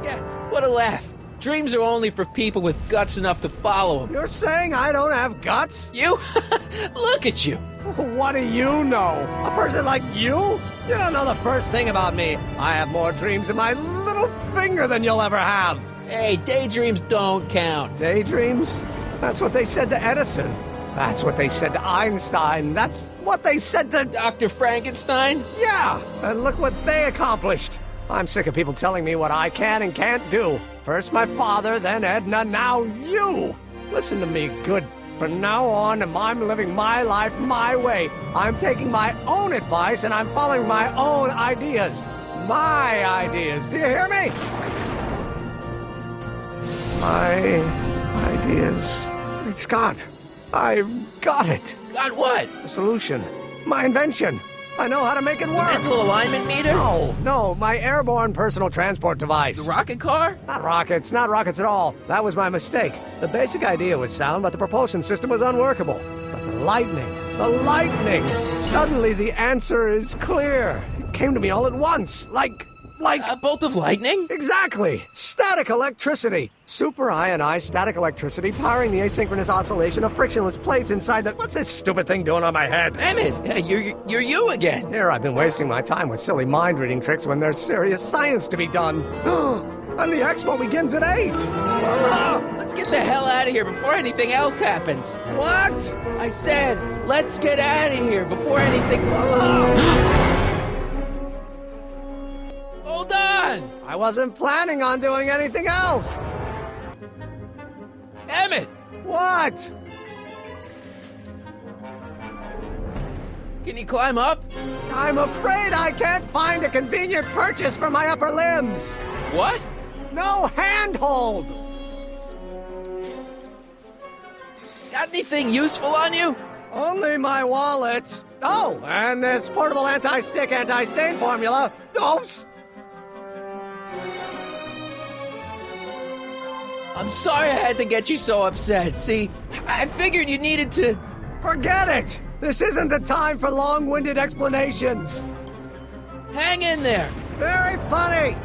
Yeah, what a laugh. Dreams are only for people with guts enough to follow them. You're saying I don't have guts? You? Look at you. What do you know? A person like you? You don't know the first thing about me. I have more dreams in my little finger than you'll ever have. Hey, daydreams don't count. Daydreams? That's what they said to Edison. That's what they said to Einstein. That's what they said to Dr. Frankenstein? Yeah, and look what they accomplished. I'm sick of people telling me what I can and can't do. First my father, then Edna, now you. Listen to me good. From now on, I'm living my life my way. I'm taking my own advice and I'm following my own ideas. My ideas. Do you hear me? My ideas. Great Scott. I've got it. Got what? The solution. My invention. I know how to make it work. Mental alignment meter? No, my airborne personal transport device. The rocket car? Not rockets at all. That was my mistake. The basic idea was sound, but the propulsion system was unworkable. But the lightning! Suddenly the answer is clear. It came to me all at once, like a bolt of lightning? Exactly! Static electricity! Super ionized static electricity powering the asynchronous oscillation of frictionless plates inside the... What's this stupid thing doing on my head? Emmett, you're you again. Here I've been wasting my time with silly mind-reading tricks when there's serious science to be done. And the expo begins at 8! Let's get the hell out of here before anything else happens. What? I said, let's get out of here before anything... Hold on! I wasn't planning on doing anything else! Emmett! What? Can you climb up? I'm afraid I can't find a convenient purchase for my upper limbs! What? No handhold! Got anything useful on you? Only my wallet. Oh, and this portable anti-stick, anti-stain formula. Oops! I'm sorry I had to get you so upset. See, I figured you needed to... Forget it! This isn't the time for long-winded explanations. Hang in there. Very funny!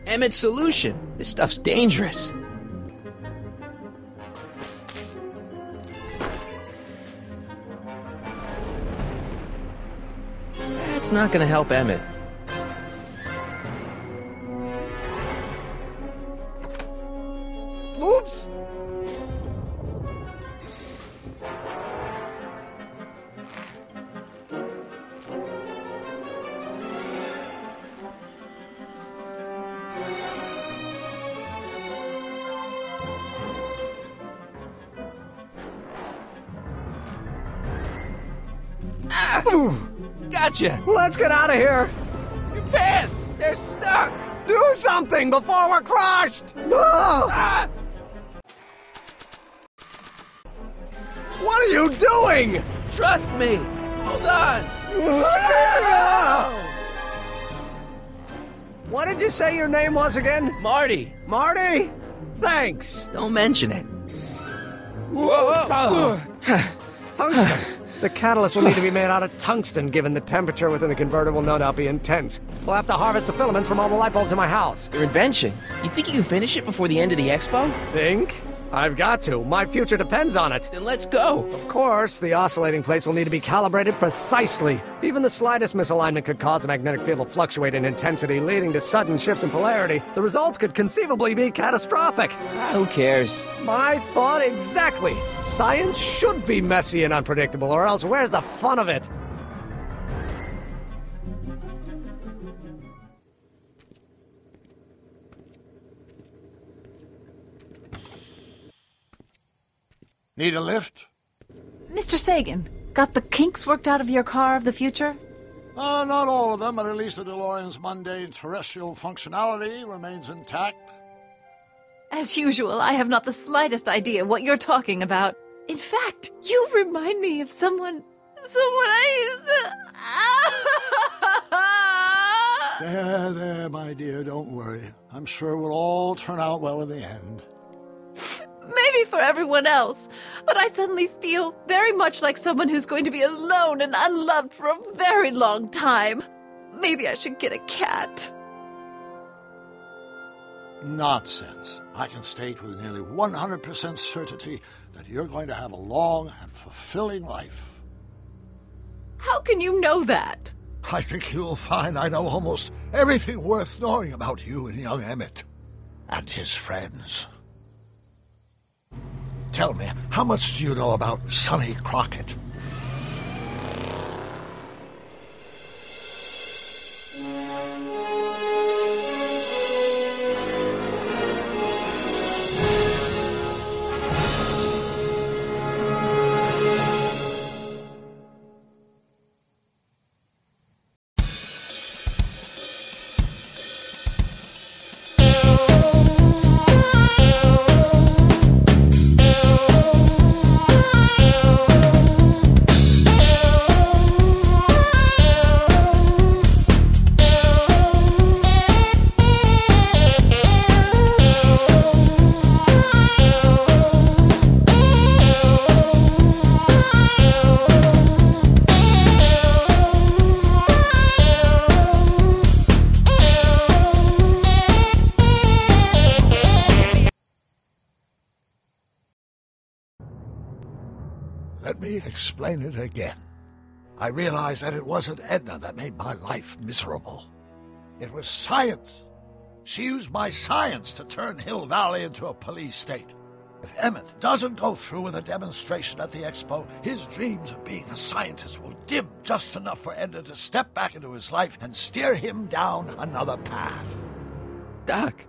Emmett's solution. This stuff's dangerous. That's not gonna help Emmett. Oops! Gotcha! Let's get out of here! Your pants! They're stuck! Do something before we're crushed! Ah! What are you doing? Trust me! Hold on! What did you say your name was again? Marty. Marty? Thanks. Don't mention it. Whoa! Tungsten. The catalyst will need to be made out of tungsten, given the temperature within the converter will no doubt be intense. We'll have to harvest the filaments from all the light bulbs in my house. Your invention. You think you can finish it before the end of the expo? Think? I've got to. My future depends on it. Then let's go. Of course, the oscillating plates will need to be calibrated precisely. Even the slightest misalignment could cause the magnetic field to fluctuate in intensity, leading to sudden shifts in polarity. The results could conceivably be catastrophic. Who cares? My thought exactly. Science should be messy and unpredictable, or else where's the fun of it? Need a lift? Mr. Sagan, got the kinks worked out of your car of the future? Not all of them, but at least the DeLorean's mundane terrestrial functionality remains intact. As usual, I have not the slightest idea what you're talking about. In fact, you remind me of someone I used to... There, my dear, don't worry. I'm sure we'll all turn out well in the end. maybe for everyone else, but I suddenly feel very much like someone who's going to be alone and unloved for a very long time. Maybe I should get a cat. Nonsense. I can state with nearly 100% certainty that you're going to have a long and fulfilling life. How can you know that? I think you'll find I know almost everything worth knowing about you and young Emmett and his friends. Tell me, how much do you know about Sonny Crockett? Let me explain it again. I realized that it wasn't Edna that made my life miserable. It was science. She used my science to turn Hill Valley into a police state. If Emmett doesn't go through with a demonstration at the expo, his dreams of being a scientist will dim just enough for Edna to step back into his life and steer him down another path. Doc,